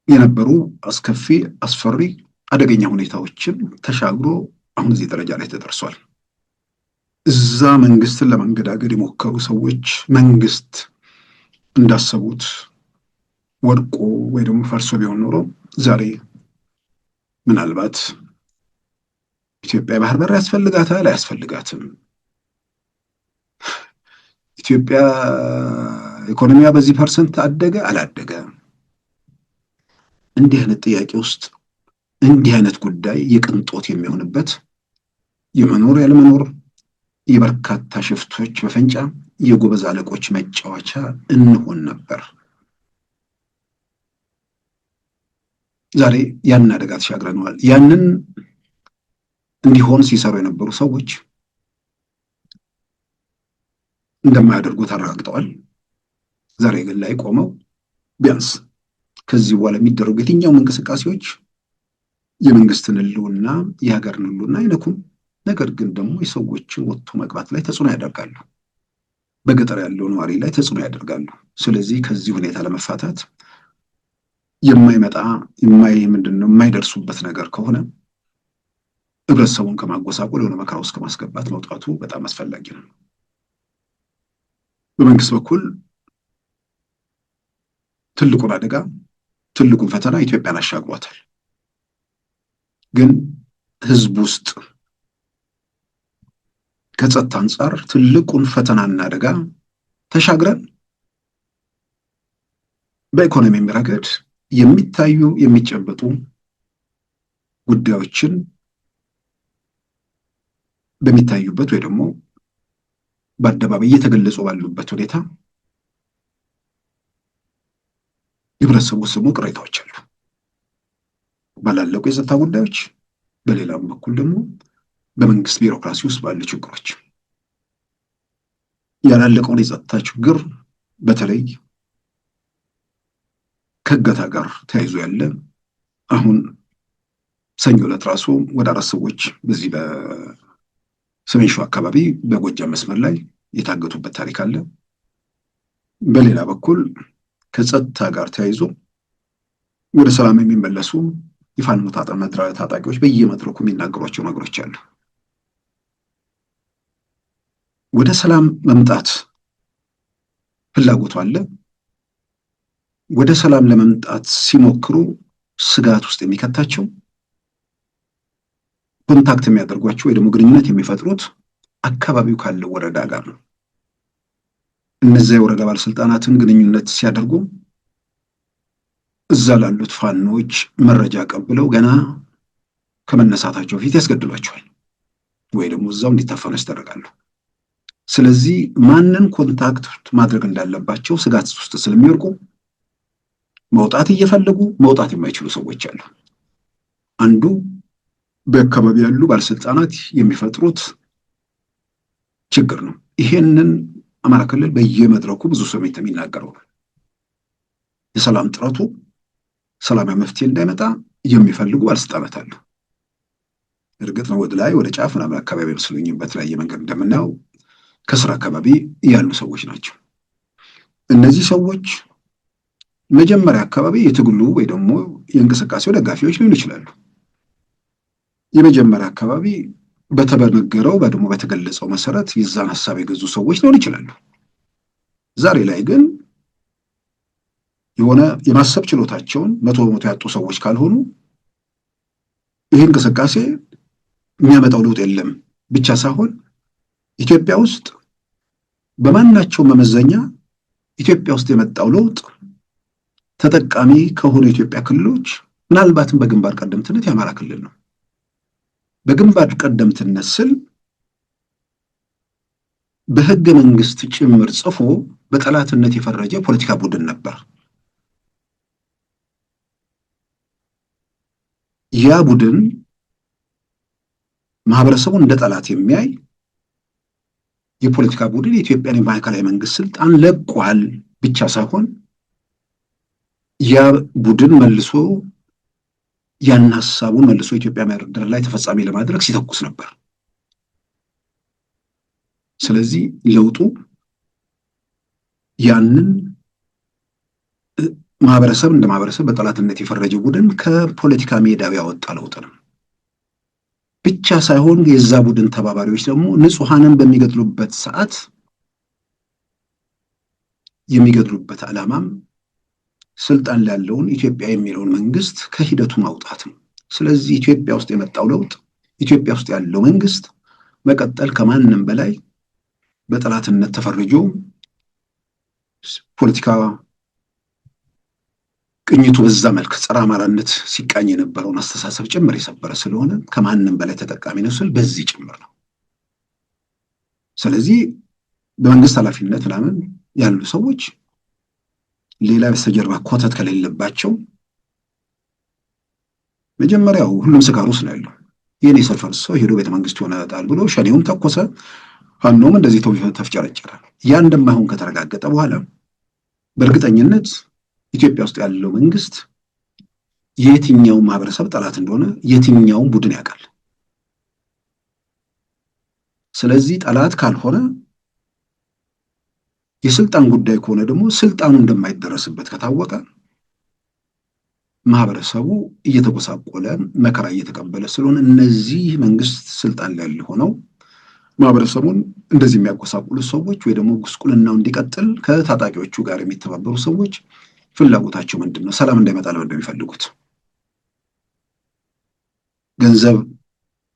የነበሩ አስከፊ፣ አስፈሪ፣ አደገኛ ሁኔታዎችን ተሻግሮ አሁን እዚህ ደረጃ ላይ ተደርሷል። እዛ መንግስትን ለማንገዳገድ የሞከሩ ሰዎች መንግስት እንዳሰቡት ወድቆ ወይ ደግሞ ፈርሶ ቢሆን ኖሮ ዛሬ ምናልባት ኢትዮጵያ ባህር በር ያስፈልጋታል አያስፈልጋትም፣ ኢትዮጵያ ኢኮኖሚያ በዚህ ፐርሰንት አደገ አላደገ፣ እንዲህ አይነት ጥያቄ ውስጥ እንዲህ አይነት ጉዳይ የቅንጦት የሚሆንበት የመኖር ያለመኖር የበርካታ ሽፍቶች መፈንጫ የጎበዝ አለቆች መጫወቻ እንሆን ነበር። ዛሬ ያን አደጋ ተሻግረናል። ያንን እንዲሆን ሲሰሩ የነበሩ ሰዎች እንደማያደርጉት አረጋግጠዋል። ዛሬ ግን ላይ ቆመው ቢያንስ ከዚህ በኋላ የሚደረጉ የትኛውም እንቅስቃሴዎች የመንግስትን ሕልውና የሀገርን ሕልውና አይነኩም። ነገር ግን ደግሞ የሰዎችን ወጥቶ መግባት ላይ ተጽዕኖ ያደርጋሉ። በገጠር ያለው ነዋሪ ላይ ተጽዕኖ ያደርጋሉ። ስለዚህ ከዚህ ሁኔታ ለመፋታት የማይመጣ የማይደርሱበት ነገር ከሆነ ህብረተሰቡን ከማጎሳቆል የሆነ መከራ ውስጥ ከማስገባት መውጣቱ በጣም አስፈላጊ ነው። በመንግስት በኩል ትልቁን አደጋ ትልቁን ፈተና ኢትዮጵያን አሻግሯታል። ግን ህዝብ ውስጥ ከጸጥታ አንጻር ትልቁን ፈተናና አደጋ ተሻግረን በኢኮኖሚ ረገድ የሚታዩ የሚጨበጡ ጉዳዮችን በሚታዩበት ወይ ደግሞ በአደባባይ እየተገለጹ ባሉበት ሁኔታ ህብረተሰቡ ስሙ ቅሬታዎች አሉ። ባላለቁ የጸጥታ ጉዳዮች፣ በሌላም በኩል ደግሞ በመንግስት ቢሮክራሲ ውስጥ ባሉ ችግሮች ያላለቀውን የጸጥታ ችግር በተለይ ከእገታ ጋር ተያይዞ ያለ አሁን ሰኞ ዕለት ራሱ ወደ 4 ሰዎች በዚህ በሰሜን ሸዋ አካባቢ በጎጃም መስመር ላይ የታገቱበት ታሪክ አለ። በሌላ በኩል ከጸጥታ ጋር ተያይዞ ወደ ሰላም የሚመለሱ የፋኖ ታጣቂዎች በየመድረኩ የሚናገሯቸው ነገሮች አሉ። ወደ ሰላም መምጣት ፍላጎቱ አለ። ወደ ሰላም ለመምጣት ሲሞክሩ ስጋት ውስጥ የሚከታቸው ኮንታክት የሚያደርጓቸው ወይ ደግሞ ግንኙነት የሚፈጥሩት አካባቢው ካለው ወረዳ ጋር ነው። እነዚያ የወረዳ ባለስልጣናትን ግንኙነት ሲያደርጉ እዛ ላሉት ፋኖች መረጃ ቀብለው ገና ከመነሳታቸው በፊት ያስገድሏቸዋል ወይ ደግሞ እዛው እንዲታፈኑ ያስደርጋሉ። ስለዚህ ማንን ኮንታክት ማድረግ እንዳለባቸው ስጋት ውስጥ ስለሚወርቁ መውጣት እየፈለጉ መውጣት የማይችሉ ሰዎች አሉ። አንዱ በአካባቢ ያሉ ባለስልጣናት የሚፈጥሩት ችግር ነው። ይሄንን አማራ ክልል በየመድረኩ ብዙ ሰው የሚናገረው የሰላም ጥረቱ ሰላማዊ መፍትሄ እንዳይመጣ የሚፈልጉ ባለስልጣናት አሉ። እርግጥ ነው ወደ ላይ ወደ ጫፍ ምናምን አካባቢ መስሉኝም በተለያየ መንገድ እንደምናየው ከስራ አካባቢ ያሉ ሰዎች ናቸው። እነዚህ ሰዎች መጀመሪያ አካባቢ የትግሉ ወይ ደግሞ የእንቅስቃሴው ደጋፊዎች ሊሆኑ ይችላሉ። የመጀመሪያ አካባቢ በተበነገረው ደግሞ በተገለጸው መሰረት የዛን ሀሳብ የገዙ ሰዎች ሊሆኑ ይችላሉ። ዛሬ ላይ ግን የሆነ የማሰብ ችሎታቸውን 100% ያጡ ሰዎች ካልሆኑ ይህ እንቅስቃሴ የሚያመጣው ለውጥ የለም ብቻ ሳይሆን ኢትዮጵያ ውስጥ በማናቸው መመዘኛ ኢትዮጵያ ውስጥ የመጣው ለውጥ ተጠቃሚ ከሆኑ የኢትዮጵያ ክልሎች ምናልባትም በግንባር ቀደምትነት የአማራ ክልል ነው። በግንባር ቀደምትነት ስል በህገ መንግስት ጭምር ጽፎ በጠላትነት የፈረጀ ፖለቲካ ቡድን ነበር። ያ ቡድን ማህበረሰቡን እንደ ጠላት የሚያይ የፖለቲካ ቡድን የኢትዮጵያን የማዕከላዊ መንግስት ስልጣን ለቋል ብቻ ሳይሆን ያ ቡድን መልሶ ያን ሐሳቡን መልሶ ኢትዮጵያ ምድር ላይ ተፈጻሚ ለማድረግ ሲተኩስ ነበር። ስለዚህ ለውጡ ያንን ማህበረሰብ እንደ ማህበረሰብ በጠላትነት የፈረጀ ቡድን ከፖለቲካ ሜዳው ያወጣ ለውጥ ነው ብቻ ሳይሆን የዛ ቡድን ተባባሪዎች ደግሞ ንጹሃንን በሚገድሉበት ሰዓት የሚገድሉበት ዓላማም ስልጣን ላይ ያለውን ኢትዮጵያ የሚለውን መንግስት ከሂደቱ ማውጣት ነው። ስለዚህ ኢትዮጵያ ውስጥ የመጣው ለውጥ ኢትዮጵያ ውስጥ ያለው መንግስት መቀጠል ከማንም በላይ በጠላትነት ተፈርጆ ፖለቲካ ቅኝቱ በዛ መልክ ጸረ አማራነት ሲቃኝ የነበረውን አስተሳሰብ ጭምር የሰበረ ስለሆነ ከማንም በላይ ተጠቃሚ ነው ስል በዚህ ጭምር ነው። ስለዚህ በመንግስት ኃላፊነት ምናምን ያሉ ሰዎች ሌላ በስተጀርባ ኮተት ከሌለባቸው መጀመሪያው ሁሉም ስካር ውስጥ ነው ያለው። የኔ ሰፈር ሰው ሄዶ ቤተ መንግስት ይሆናል ብሎ ሸኔውም ተኮሰ፣ ፋኖም እንደዚህ ተፍጨረጨረ። ያ እንደማይሆን ከተረጋገጠ በኋላ በእርግጠኝነት ኢትዮጵያ ውስጥ ያለው መንግስት የትኛው ማህበረሰብ ጠላት እንደሆነ የትኛው ቡድን ያውቃል። ስለዚህ ጠላት ካልሆነ የስልጣን ጉዳይ ከሆነ ደግሞ ስልጣኑ እንደማይደረስበት ከታወቀ ማህበረሰቡ እየተጎሳቆለ መከራ እየተቀበለ ስለሆነ እነዚህ መንግስት ስልጣን ላይ ሆነው ማህበረሰቡን እንደዚህ የሚያጎሳቁሉ ሰዎች ወይ ደግሞ ጉስቁልናው እንዲቀጥል ከታጣቂዎቹ ጋር የሚተባበሩ ሰዎች ፍላጎታቸው ምንድነው? ሰላም እንዳይመጣ ለምን የሚፈልጉት? ገንዘብ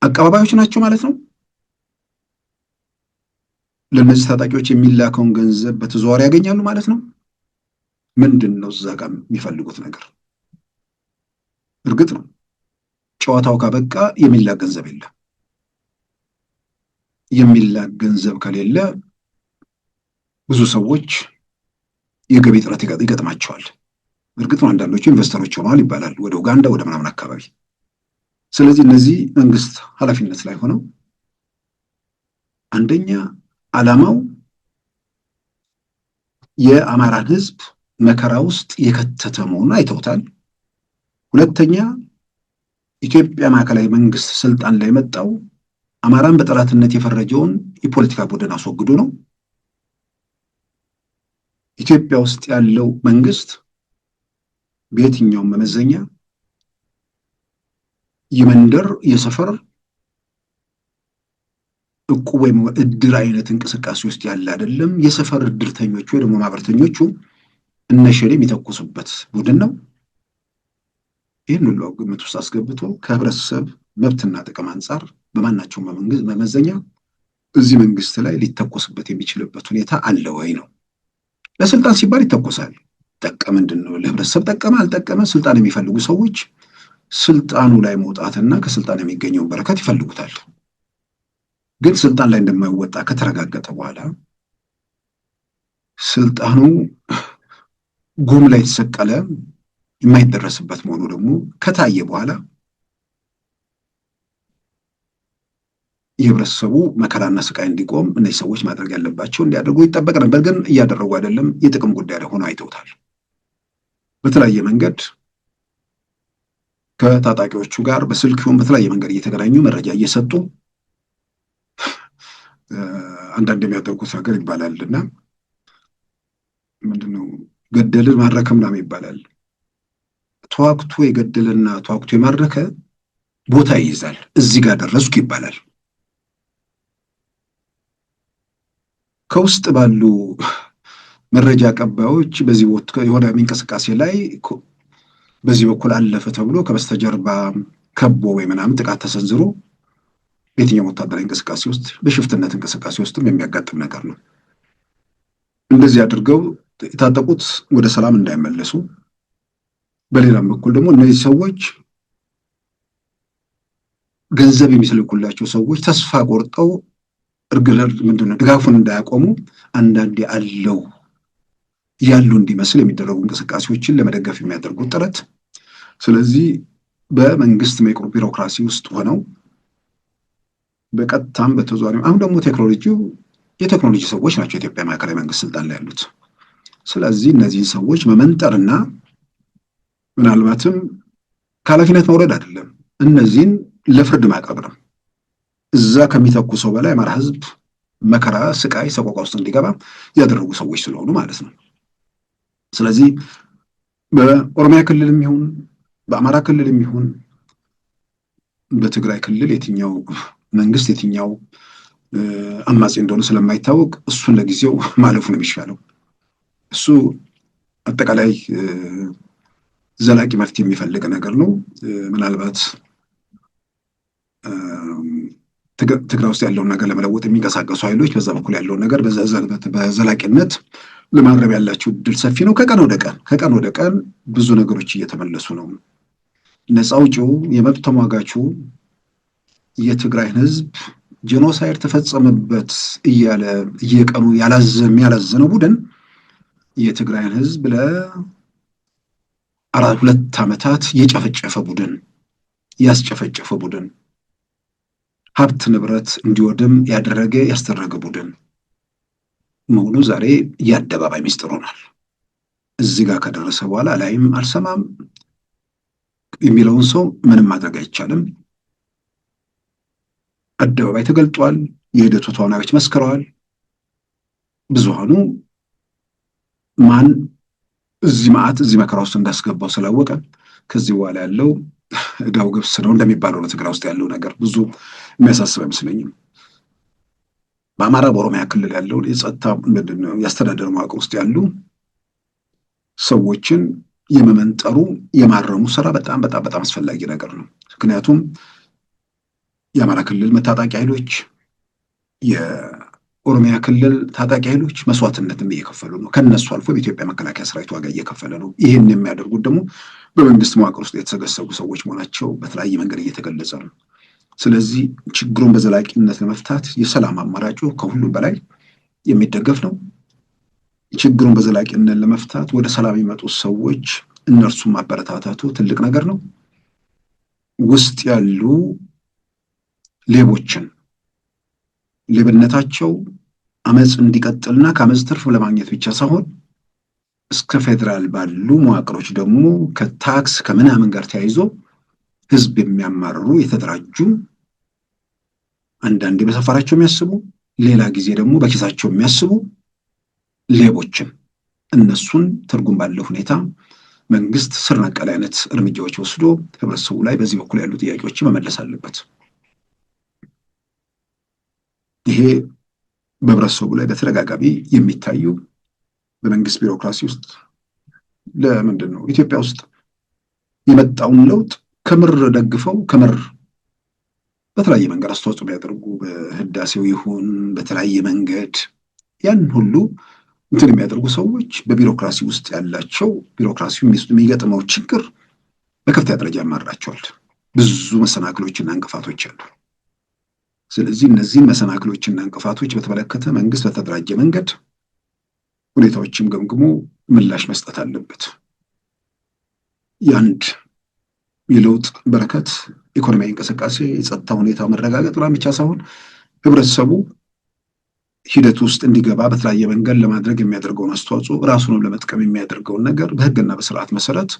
አቀባባዮች ናቸው ማለት ነው። ለነዚህ ታጣቂዎች የሚላከውን ገንዘብ በተዘዋዋሪ ያገኛሉ ማለት ነው። ምንድነው እዛ ጋር የሚፈልጉት ነገር? እርግጥ ነው ጨዋታው ካበቃ የሚላክ ገንዘብ የለም። የሚላክ ገንዘብ ከሌለ ብዙ ሰዎች የገቢ እጥረት ይገጥማቸዋል። እርግጥ ነው አንዳንዶቹ ኢንቨስተሮች ሆነዋል ይባላል ወደ ኡጋንዳ ወደ ምናምን አካባቢ። ስለዚህ እነዚህ መንግስት ኃላፊነት ላይ ሆነው አንደኛ ዓላማው የአማራን ህዝብ መከራ ውስጥ የከተተ መሆኑን አይተውታል። ሁለተኛ ኢትዮጵያ ማዕከላዊ መንግስት ስልጣን ላይ መጣው አማራን በጠላትነት የፈረጀውን የፖለቲካ ቡድን አስወግዶ ነው። ኢትዮጵያ ውስጥ ያለው መንግስት በየትኛውም መመዘኛ የመንደር የሰፈር እቁብ ወይም እድር አይነት እንቅስቃሴ ውስጥ ያለ አይደለም። የሰፈር እድርተኞቹ ወይ ደግሞ ማህበርተኞቹ እነሸሌ የሚተኩሱበት ቡድን ነው። ይህን ሁሉ ግምት ውስጥ አስገብቶ ከህብረተሰብ መብትና ጥቅም አንጻር በማናቸውም መመዘኛ እዚህ መንግስት ላይ ሊተኮስበት የሚችልበት ሁኔታ አለ ወይ ነው። ለስልጣን ሲባል ይተኮሳል። ጠቀመ ምንድነው? ለህብረተሰብ ጠቀመ አልጠቀመ ስልጣን የሚፈልጉ ሰዎች ስልጣኑ ላይ መውጣትና ከስልጣን የሚገኘውን በረከት ይፈልጉታል። ግን ስልጣን ላይ እንደማይወጣ ከተረጋገጠ በኋላ ስልጣኑ ጉም ላይ ተሰቀለ የማይደረስበት መሆኑ ደግሞ ከታየ በኋላ የህብረተሰቡ መከራና ስቃይ እንዲቆም እነዚህ ሰዎች ማድረግ ያለባቸው እንዲያደርጉ ይጠበቅ ነበር። ግን እያደረጉ አይደለም። የጥቅም ጉዳይ ሆኖ አይተውታል። በተለያየ መንገድ ከታጣቂዎቹ ጋር በስልክም በተለያየ መንገድ እየተገናኙ መረጃ እየሰጡ አንዳንድ የሚያደርጉት ነገር ይባላልና ምንድነው ገደልን ማረከም ነው ይባላል። ተዋግቶ የገደለና ተዋግቶ የማረከ ቦታ ይይዛል። እዚህ ጋር ደረስኩ ይባላል። ከውስጥ ባሉ መረጃ አቀባዮች በዚህ ወቅት የሆነ እንቅስቃሴ ላይ በዚህ በኩል አለፈ ተብሎ ከበስተጀርባ ከቦ ወይ ምናምን ጥቃት ተሰንዝሮ በየትኛው ወታደራዊ እንቅስቃሴ ውስጥ በሽፍትነት እንቅስቃሴ ውስጥም የሚያጋጥም ነገር ነው። እንደዚህ አድርገው የታጠቁት ወደ ሰላም እንዳይመለሱ፣ በሌላም በኩል ደግሞ እነዚህ ሰዎች ገንዘብ የሚስልኩላቸው ሰዎች ተስፋ ቆርጠው ምንድነው ድጋፉን እንዳያቆሙ አንዳንዴ አለው ያሉ እንዲመስል የሚደረጉ እንቅስቃሴዎችን ለመደገፍ የሚያደርጉት ጥረት። ስለዚህ በመንግስት ቢሮክራሲ ውስጥ ሆነው በቀጥታም በተዘዋዋሪም አሁን ደግሞ የቴክኖሎጂ ሰዎች ናቸው የኢትዮጵያ ማዕከላዊ መንግስት ስልጣን ላይ ያሉት። ስለዚህ እነዚህን ሰዎች መመንጠርና ምናልባትም ከኃላፊነት መውረድ አይደለም፣ እነዚህን ለፍርድ ማቅረብ ነው። እዛ ከሚተኩሰው በላይ አማራ ህዝብ መከራ፣ ስቃይ፣ ሰቆቃ ውስጥ እንዲገባ ያደረጉ ሰዎች ስለሆኑ ማለት ነው። ስለዚህ በኦሮሚያ ክልልም ይሁን በአማራ ክልልም ይሁን በትግራይ ክልል የትኛው መንግስት የትኛው አማጺ እንደሆነ ስለማይታወቅ እሱን ለጊዜው ማለፉ ነው የሚሻለው። እሱ አጠቃላይ ዘላቂ መፍትሄ የሚፈልግ ነገር ነው። ምናልባት ትግራይ ውስጥ ያለውን ነገር ለመለወጥ የሚንቀሳቀሱ ኃይሎች በዛ በኩል ያለውን ነገር በዘላቂነት ለማድረግ ያላቸው እድል ሰፊ ነው። ከቀን ወደ ቀን ብዙ ነገሮች እየተመለሱ ነው። ነፃ አውጪው የመብት ተሟጋቹ የትግራይን ህዝብ ጄኖሳይድ ተፈጸመበት እያለ እየቀኑ ያላዘነው ቡድን የትግራይን ህዝብ ለ2 ዓመታት የጨፈጨፈ ቡድን ያስጨፈጨፈ ቡድን ሀብት ንብረት እንዲወድም ያስደረገ ቡድን መሆኑ ዛሬ የአደባባይ ሚስጥር ሆኗል። እዚህ ጋር ከደረሰ በኋላ ላይም አልሰማም የሚለውን ሰው ምንም ማድረግ አይቻልም። አደባባይ ተገልጧል። የሂደቱ ተዋናዮች መስክረዋል። ብዙሃኑ ማን እዚህ መከራ ውስጥ እንዳስገባው ስላወቀ ከዚህ በኋላ ያለው እዳው ገብስ ነው እንደሚባለው ነው። ትግራይ ውስጥ ያለው ነገር ብዙ የሚያሳስብ አይመስለኝም። በአማራ በኦሮሚያ ክልል ያለው የጸጥታ ያስተዳደር መዋቅር ውስጥ ያሉ ሰዎችን የመመንጠሩ የማረሙ ስራ በጣም በጣም በጣም አስፈላጊ ነገር ነው። ምክንያቱም የአማራ ክልል ታጣቂ ኃይሎች የኦሮሚያ ክልል ታጣቂ ኃይሎች መስዋዕትነትም እየከፈሉ ነው። ከነሱ አልፎ በኢትዮጵያ መከላከያ ሰራዊት ዋጋ እየከፈለ ነው። ይህን የሚያደርጉት ደግሞ በመንግስት መዋቅር ውስጥ የተሰገሰጉ ሰዎች መሆናቸው በተለያየ መንገድ እየተገለጸ ነው። ስለዚህ ችግሩን በዘላቂነት ለመፍታት የሰላም አማራጩ ከሁሉም በላይ የሚደገፍ ነው። ችግሩን በዘላቂነት ለመፍታት ወደ ሰላም የመጡ ሰዎች እነርሱም ማበረታታቱ ትልቅ ነገር ነው። ውስጥ ያሉ ሌቦችን ሌብነታቸው አመፅ እንዲቀጥልና ከአመፅ ትርፍ ለማግኘት ብቻ ሳይሆን እስከ ፌዴራል ባሉ መዋቅሮች ደግሞ ከታክስ ከምናምን ጋር ተያይዞ ህዝብ የሚያማርሩ የተደራጁ አንዳንዴ በሰፈራቸው የሚያስቡ ሌላ ጊዜ ደግሞ በኪሳቸው የሚያስቡ ሌቦችን እነሱን ትርጉም ባለው ሁኔታ መንግስት ስር ነቀል አይነት እርምጃዎች ወስዶ ህብረተሰቡ ላይ በዚህ በኩል ያሉ ጥያቄዎችን መመለስ አለበት። ይሄ በህብረተሰቡ ላይ በተደጋጋሚ የሚታዩ በመንግስት ቢሮክራሲ ውስጥ ለምንድን ነው ኢትዮጵያ ውስጥ የመጣውን ለውጥ ከምር ደግፈው ከምር በተለያየ መንገድ አስተዋጽኦ የሚያደርጉ በህዳሴው ይሁን በተለያየ መንገድ ያን ሁሉ እንትን የሚያደርጉ ሰዎች በቢሮክራሲ ውስጥ ያላቸው ቢሮክራሲው የሚገጥመው ችግር በከፍተኛ ደረጃ ያማራቸዋል። ብዙ መሰናክሎችና እንቅፋቶች አሉ። ስለዚህ እነዚህን መሰናክሎችና እንቅፋቶች በተመለከተ መንግስት በተደራጀ መንገድ ሁኔታዎችን ገምግሞ ምላሽ መስጠት አለበት። የአንድ የለውጥ በረከት ኢኮኖሚያዊ እንቅስቃሴ የጸጥታ ሁኔታ መረጋገጥ ብቻ ሳይሆን ህብረተሰቡ ሂደት ውስጥ እንዲገባ በተለያየ መንገድ ለማድረግ የሚያደርገውን አስተዋጽኦ ራሱንም ለመጥቀም የሚያደርገውን ነገር በህግና በስርዓት መሰረት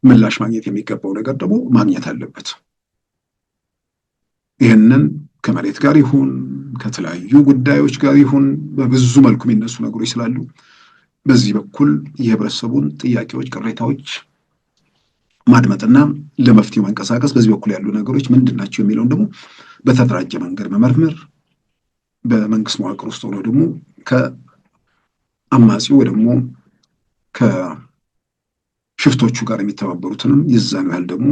ምላሽ ማግኘት የሚገባው ነገር ደግሞ ማግኘት አለበት። ይህንን ከመሬት ጋር ይሁን ከተለያዩ ጉዳዮች ጋር ይሁን በብዙ መልኩ የሚነሱ ነገሮች ስላሉ በዚህ በኩል የህብረተሰቡን ጥያቄዎች፣ ቅሬታዎች ማድመጥና ለመፍትሄው መንቀሳቀስ፣ በዚህ በኩል ያሉ ነገሮች ምንድን ናቸው የሚለውን ደግሞ በተደራጀ መንገድ መመርመር፣ በመንግስት መዋቅር ውስጥ ሆኖ ደግሞ ከአማጺው ወይ ደግሞ ከሽፍቶቹ ጋር የሚተባበሩትንም የዛን ያህል ደግሞ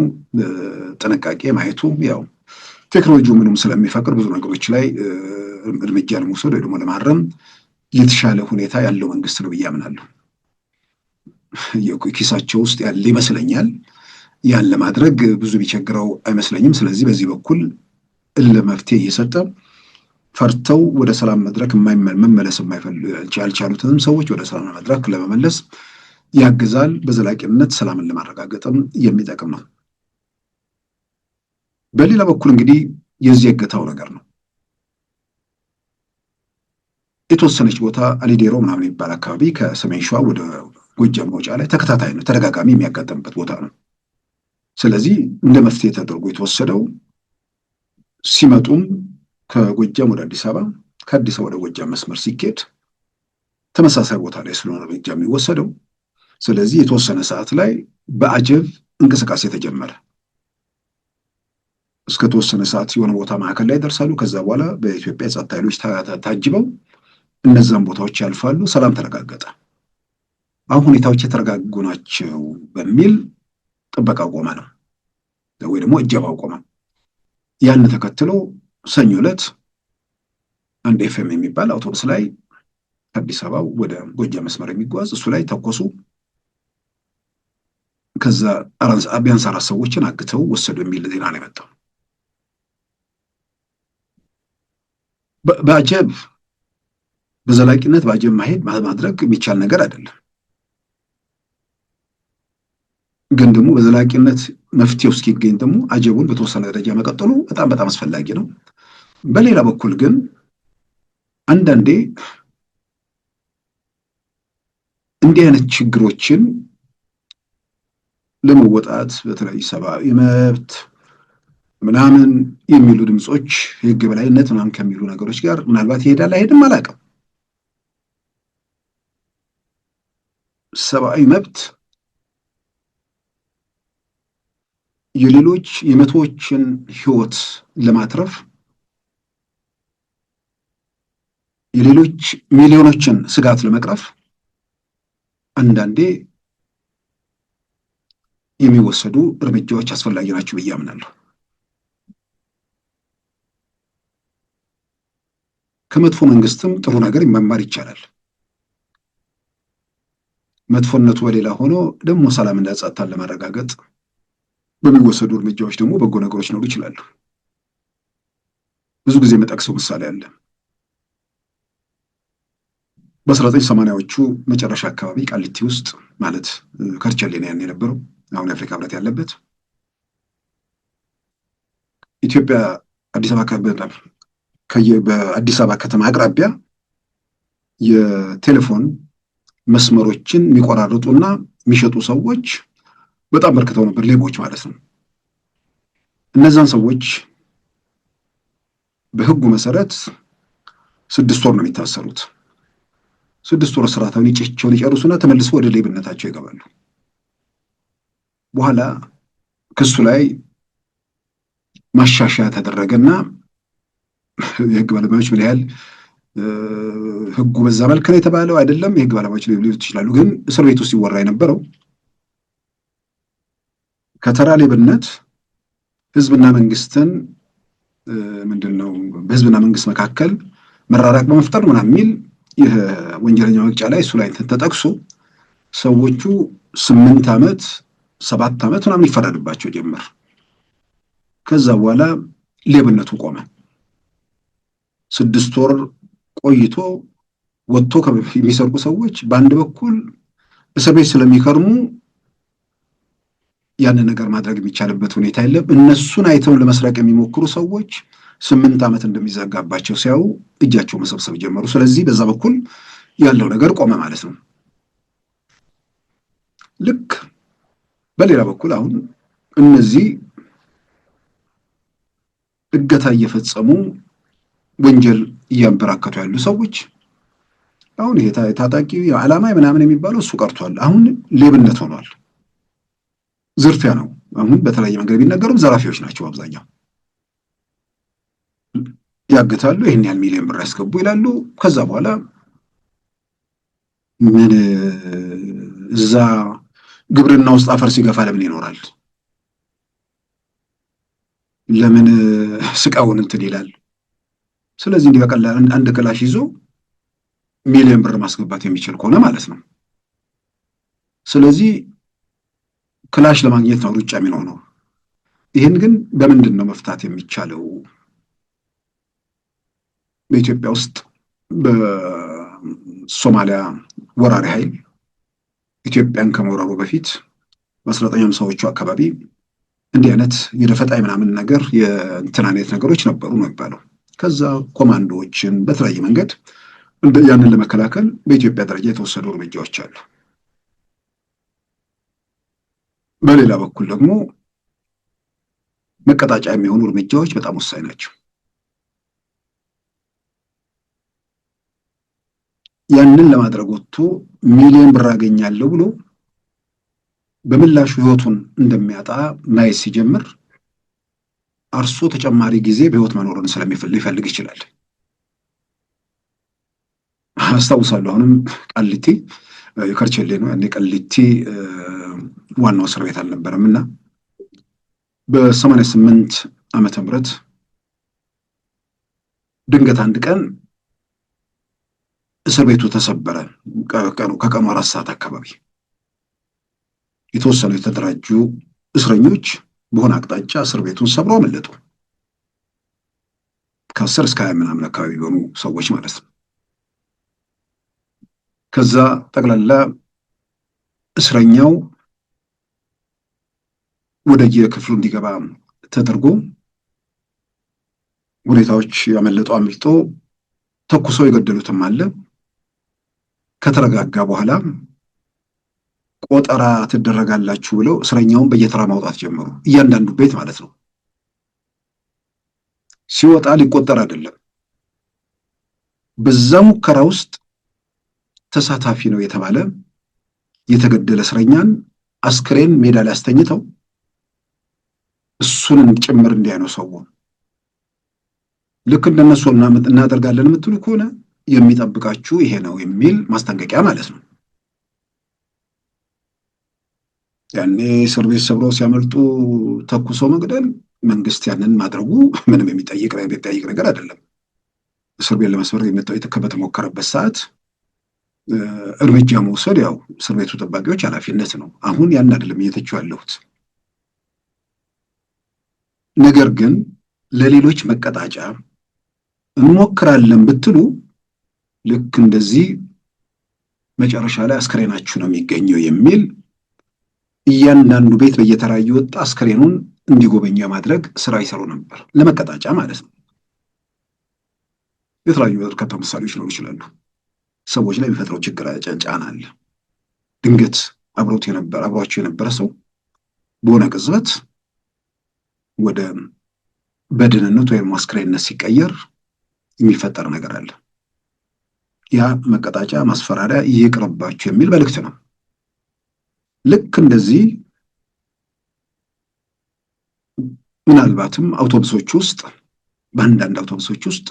ጥንቃቄ ማየቱ ያው ቴክኖሎጂው ምንም ስለሚፈቅድ ብዙ ነገሮች ላይ እርምጃ ለመውሰድ ወይ ደግሞ ለማረም የተሻለ ሁኔታ ያለው መንግስት ነው ብዬ አምናለሁ። ኪሳቸው ውስጥ ያለ ይመስለኛል። ያን ለማድረግ ብዙ ቢቸግረው አይመስለኝም። ስለዚህ በዚህ በኩል ለመፍትሄ እየሰጠ ፈርተው ወደ ሰላም መድረክ መመለስ ያልቻሉትንም ሰዎች ወደ ሰላም መድረክ ለመመለስ ያግዛል። በዘላቂነት ሰላምን ለማረጋገጥም የሚጠቅም ነው። በሌላ በኩል እንግዲህ የዚህ የገታው ነገር ነው። የተወሰነች ቦታ አሊዴሮ ምናምን የሚባል አካባቢ ከሰሜን ሸዋ ወደ ጎጃም መውጫ ላይ ተከታታይ ነው፣ ተደጋጋሚ የሚያጋጥምበት ቦታ ነው። ስለዚህ እንደ መፍትሄ ተደርጎ የተወሰደው ሲመጡም ከጎጃም ወደ አዲስ አበባ፣ ከአዲስ አበባ ወደ ጎጃም መስመር ሲኬድ ተመሳሳይ ቦታ ላይ ስለሆነ እርምጃ የሚወሰደው። ስለዚህ የተወሰነ ሰዓት ላይ በአጀብ እንቅስቃሴ ተጀመረ። እስከ ተወሰነ ሰዓት የሆነ ቦታ ማዕከል ላይ ይደርሳሉ። ከዛ በኋላ በኢትዮጵያ የጸጥታ ኃይሎች ታጅበው እነዛን ቦታዎች ያልፋሉ። ሰላም ተረጋገጠ። አሁን ሁኔታዎች የተረጋጉ ናቸው በሚል ጥበቃ ቆመ ነው ወይ ደግሞ እጀባው ቆመ። ያን ተከትሎ ሰኞ ዕለት አንድ ኤፍኤም የሚባል አውቶቡስ ላይ አዲስ አበባ ወደ ጎጃም መስመር የሚጓዝ እሱ ላይ ተኮሱ። ከዛ ቢያንስ 4 ሰዎችን አግተው ወሰዱ የሚል ዜና ነው የመጣው። በአጀብ በዘላቂነት በአጀብ ማድረግ የሚቻል ነገር አይደለም። ግን ደግሞ በዘላቂነት መፍትሄው እስኪገኝ ደግሞ አጀቡን በተወሰነ ደረጃ መቀጠሉ በጣም በጣም አስፈላጊ ነው። በሌላ በኩል ግን አንዳንዴ እንዲህ አይነት ችግሮችን ለመወጣት በተለይ ሰብአዊ መብት ምናምን የሚሉ ድምጾች የህግ በላይነት ምናምን ከሚሉ ነገሮች ጋር ምናልባት ይሄዳል አይሄድም አላውቅም። ሰብአዊ መብት የሌሎች የመቶዎችን ህይወት ለማትረፍ የሌሎች ሚሊዮኖችን ስጋት ለመቅረፍ አንዳንዴ የሚወሰዱ እርምጃዎች አስፈላጊ ናቸው ብዬ አምናለሁ። ከመጥፎ መንግስትም ጥሩ ነገር መማር ይቻላል። መጥፎነቱ በሌላ ሆኖ ደግሞ ሰላምና ጸጥታን ለማረጋገጥ በሚወሰዱ እርምጃዎች ደግሞ በጎ ነገሮች ሊኖሩ ይችላሉ። ብዙ ጊዜ የምጠቅሰው ምሳሌ አለ። በ1980ዎቹ መጨረሻ አካባቢ ቃሊቲ ውስጥ ማለት ከርቸሌ ነው ያን የነበረው አሁን የአፍሪካ ህብረት ያለበት ኢትዮጵያ በአዲስ አበባ ከተማ አቅራቢያ የቴሌፎን መስመሮችን የሚቆራርጡና የሚሸጡ ሰዎች በጣም በርክተው ነበር፣ ሌቦች ማለት ነው። እነዛን ሰዎች በህጉ መሰረት 6 ወር ነው የሚታሰሩት። 6 ወር ስርዓታዊ ጭቸውን ይጨርሱና ተመልሰው ወደ ሌብነታቸው ይገባሉ። በኋላ ክሱ ላይ ማሻሻያ ተደረገና የህግ ባለሙያዎች ምን ያህል ህጉ በዛ መልክ ነው የተባለው አይደለም፣ የህግ ባለሙያዎች ሊሉት ይችላሉ። ግን እስር ቤት ውስጥ ይወራ የነበረው ከተራ ሌብነት ህዝብና መንግስትን ምንድነው በህዝብና መንግስት መካከል መራራቅ በመፍጠር ምናምን የሚል ይህ ወንጀለኛ መቅጫ ላይ እሱ ላይ ተጠቅሶ ሰዎቹ 8 ዓመት 7 ዓመት ምናምን ይፈረድባቸው ጀመር። ከዛ በኋላ ሌብነቱ ቆመ። 6 ወር ቆይቶ ወጥቶ የሚሰርቁ ሰዎች በአንድ በኩል እስር ቤት ስለሚከርሙ ያንን ነገር ማድረግ የሚቻልበት ሁኔታ የለም። እነሱን አይተው ለመስረቅ የሚሞክሩ ሰዎች 8 ዓመት እንደሚዘጋባቸው ሲያዩ እጃቸው መሰብሰብ ጀመሩ። ስለዚህ በዛ በኩል ያለው ነገር ቆመ ማለት ነው። ልክ በሌላ በኩል አሁን እነዚህ እገታ እየፈጸሙ ወንጀል እያንበራከቱ ያሉ ሰዎች አሁን ይሄ ታጣቂ ዓላማ ምናምን የሚባለው እሱ ቀርቷል። አሁን ሌብነት ሆኗል፣ ዝርፊያ ነው። አሁን በተለያየ መንገድ ቢነገሩም ዘራፊዎች ናቸው አብዛኛው። ያግታሉ፣ ይሄን ያህል ሚሊዮን ብር ያስገቡ ይላሉ። ከዛ በኋላ ምን እዛ ግብርና ውስጥ አፈር ሲገፋ ለምን ይኖራል? ለምን ስቃውን እንትን ይላል? ስለዚህ እንዲህ በቀላል አንድ ክላሽ ይዞ ሚሊዮን ብር ማስገባት የሚችል ከሆነ ማለት ነው። ስለዚህ ክላሽ ለማግኘት ነው ሩጫ የሚሆነው። ይህን ግን በምንድን ነው መፍታት የሚቻለው? በኢትዮጵያ ውስጥ በሶማሊያ ወራሪ ኃይል ኢትዮጵያን ከመውረሩ በፊት በ1950ዎቹ አካባቢ እንዲህ አይነት የደፈጣ ምናምን ነገር የእንትን አይነት ነገሮች ነበሩ ነው የሚባለው። ከዛ ኮማንዶዎችን በተለያየ መንገድ ያንን ለመከላከል በኢትዮጵያ ደረጃ የተወሰዱ እርምጃዎች አሉ። በሌላ በኩል ደግሞ መቀጣጫ የሚሆኑ እርምጃዎች በጣም ወሳኝ ናቸው። ያንን ለማድረግ ወጥቶ ሚሊዮን ብር አገኛለሁ ብሎ በምላሹ ህይወቱን እንደሚያጣ ማየት ሲጀምር አርሶ ተጨማሪ ጊዜ በህይወት መኖርን ሊፈልግ ይችላል። አስታውሳለሁ አሁንም ቃሊቲ የከርቸሌ ነው ያኔ ቃሊቲ ዋናው እስር ቤት አልነበረም እና በ88 ዓመተ ምህረት ድንገት አንድ ቀን እስር ቤቱ ተሰበረ። ከቀኑ 4 ሰዓት አካባቢ የተወሰኑ የተደራጁ እስረኞች በሆነ አቅጣጫ እስር ቤቱን ሰብረው አመለጡ። ከ10 እስከ 20 ምናምን አካባቢ የሆኑ ሰዎች ማለት ነው። ከዛ ጠቅላላ እስረኛው ወደ የክፍሉ እንዲገባ ተደርጎ ሁኔታዎች ያመለጡ አምልጦ ተኩሰው የገደሉትም አለ። ከተረጋጋ በኋላ ቆጠራ ትደረጋላችሁ ብለው እስረኛውን በየተራ ማውጣት ጀመሩ። እያንዳንዱ ቤት ማለት ነው። ሲወጣ ሊቆጠር አይደለም። በዛ ሙከራ ውስጥ ተሳታፊ ነው የተባለ የተገደለ እስረኛን አስክሬን ሜዳ ላይ አስተኝተው እሱን ጭምር እንዲያነው ሰው ልክ እንደነሱ እናደርጋለን የምትሉ ከሆነ የሚጠብቃችሁ ይሄ ነው የሚል ማስጠንቀቂያ ማለት ነው። ያኔ እስር ቤት ሰብረው ሲያመልጡ ተኩሶ መግደል መንግስት ያንን ማድረጉ ምንም የሚጠይቅ ነገር አይደለም። እስር ቤት ለመስበር በተሞከረበት ሰዓት እርምጃ መውሰድ ያው እስር ቤቱ ጠባቂዎች ኃላፊነት ነው። አሁን ያን አይደለም እየተቹ ያለሁት። ነገር ግን ለሌሎች መቀጣጫ እንሞክራለን ብትሉ ልክ እንደዚህ መጨረሻ ላይ አስከሬናችሁ ነው የሚገኘው የሚል እያንዳንዱ ቤት በየተራ እየወጣ አስከሬኑን እንዲጎበኛ ማድረግ ስራ ይሰሩ ነበር፣ ለመቀጣጫ ማለት ነው። የተለያዩ በርካታ ምሳሌዎች ሊኖሩ ይችላሉ። ሰዎች ላይ የሚፈጥረው ችግር ጫና አለ። ድንገት አብሯቸው የነበረ ሰው በሆነ ቅጽበት ወደ በድንነት ወይም አስከሬንነት ሲቀየር የሚፈጠር ነገር አለ። ያ መቀጣጫ፣ ማስፈራሪያ ይቅርባችሁ የሚል መልእክት ነው። ልክ እንደዚህ ምናልባትም አውቶቡሶች ውስጥ በአንዳንድ አውቶቡሶች ውስጥ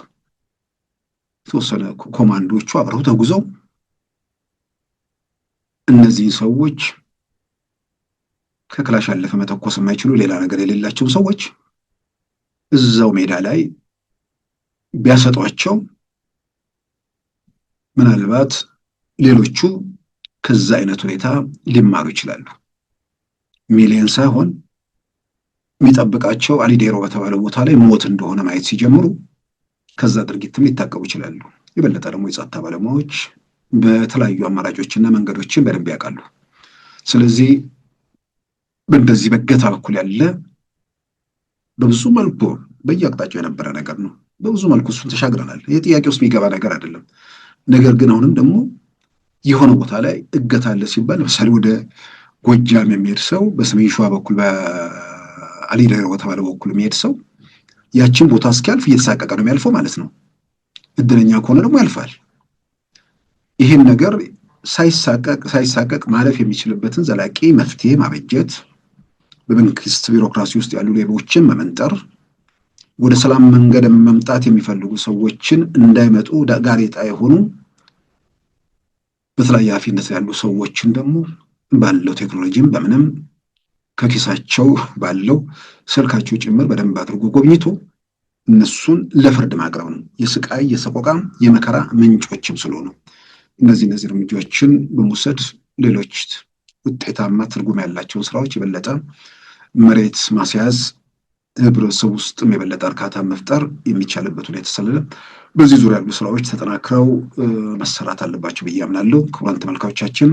የተወሰነ ኮማንዶቹ አብረው ተጉዘው እነዚህ ሰዎች ከክላሽ ያለፈ መተኮስ የማይችሉ ሌላ ነገር የሌላቸው ሰዎች እዛው ሜዳ ላይ ቢያሰጧቸው ምናልባት ሌሎቹ ከዛ አይነት ሁኔታ ሊማሩ ይችላሉ። ሚሊዮን ሳይሆን የሚጠብቃቸው አሊዴሮ በተባለ ቦታ ላይ ሞት እንደሆነ ማየት ሲጀምሩ ከዛ ድርጊትም ሊታቀቡ ይችላሉ። የበለጠ ደግሞ የጸጥታ ባለሙያዎች በተለያዩ አማራጮችና መንገዶችን በደንብ ያውቃሉ። ስለዚህ በእንደዚህ በገታ በኩል ያለ በብዙ መልኩ በየአቅጣጫው የነበረ ነገር ነው። በብዙ መልኩ እሱን ተሻግረናል። ይህ ጥያቄ ውስጥ የሚገባ ነገር አይደለም። ነገር ግን አሁንም ደግሞ የሆነ ቦታ ላይ እገታ አለ ሲባል ለምሳሌ ወደ ጎጃም የሚሄድ ሰው በሰሜን ሸዋ በኩል በአሊዴሮ በተባለ በኩል የሚሄድ ሰው ያችን ቦታ እስኪያልፍ እየተሳቀቀ ነው የሚያልፈው ማለት ነው። እድለኛ ከሆነ ደግሞ ያልፋል። ይህን ነገር ሳይሳቀቅ ማለፍ የሚችልበትን ዘላቂ መፍትሄ ማበጀት፣ በመንግስት ቢሮክራሲ ውስጥ ያሉ ሌቦችን መመንጠር፣ ወደ ሰላም መንገድ መምጣት የሚፈልጉ ሰዎችን እንዳይመጡ ጋሬጣ የሆኑ በተለያየ ኃላፊነት ያሉ ሰዎችን ደግሞ ባለው ቴክኖሎጂም በምንም ከኪሳቸው ባለው ስልካቸው ጭምር በደንብ አድርጎ ጎብኝቶ እነሱን ለፍርድ ማቅረብ ነው። የስቃይ የሰቆቃ የመከራ ምንጮችም ስለሆኑ እነዚህ እርምጃዎችን በመውሰድ ሌሎች ውጤታማ ትርጉም ያላቸውን ስራዎች የበለጠ መሬት ማስያዝ፣ ህብረተሰብ ውስጥም የበለጠ እርካታ መፍጠር የሚቻልበት ሁኔታ ስላለ በዚህ ዙሪያ ያሉ ስራዎች ተጠናክረው መሰራት አለባቸው ብዬ አምናለሁ። ክቡራን ተመልካቾቻችን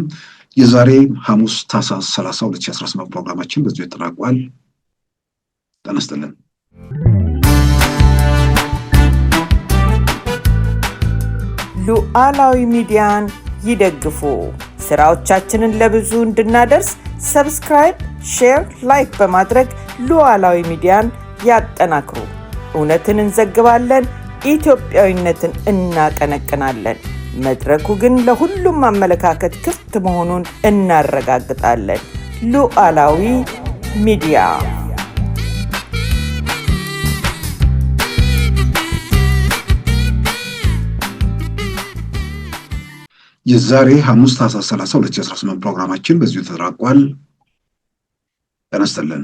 የዛሬ ሐሙስ ታህሳስ 30 2018 ፕሮግራማችን በዚሁ ተጠናቋል። ጤና ይስጥልን። ሉዓላዊ ሚዲያን ይደግፉ። ስራዎቻችንን ለብዙ እንድናደርስ ሰብስክራይብ፣ ሼር፣ ላይክ በማድረግ ሉዓላዊ ሚዲያን ያጠናክሩ። እውነትን እንዘግባለን፣ ኢትዮጵያዊነትን እናቀነቅናለን። መድረኩ ግን ለሁሉም አመለካከት ክፍት መሆኑን እናረጋግጣለን። ሉዓላዊ ሚዲያ የዛሬ ሐሙስ ታህሳስ 30 2018 ፕሮግራማችን በዚሁ ተጠናቋል። ጤና ይስጥልን።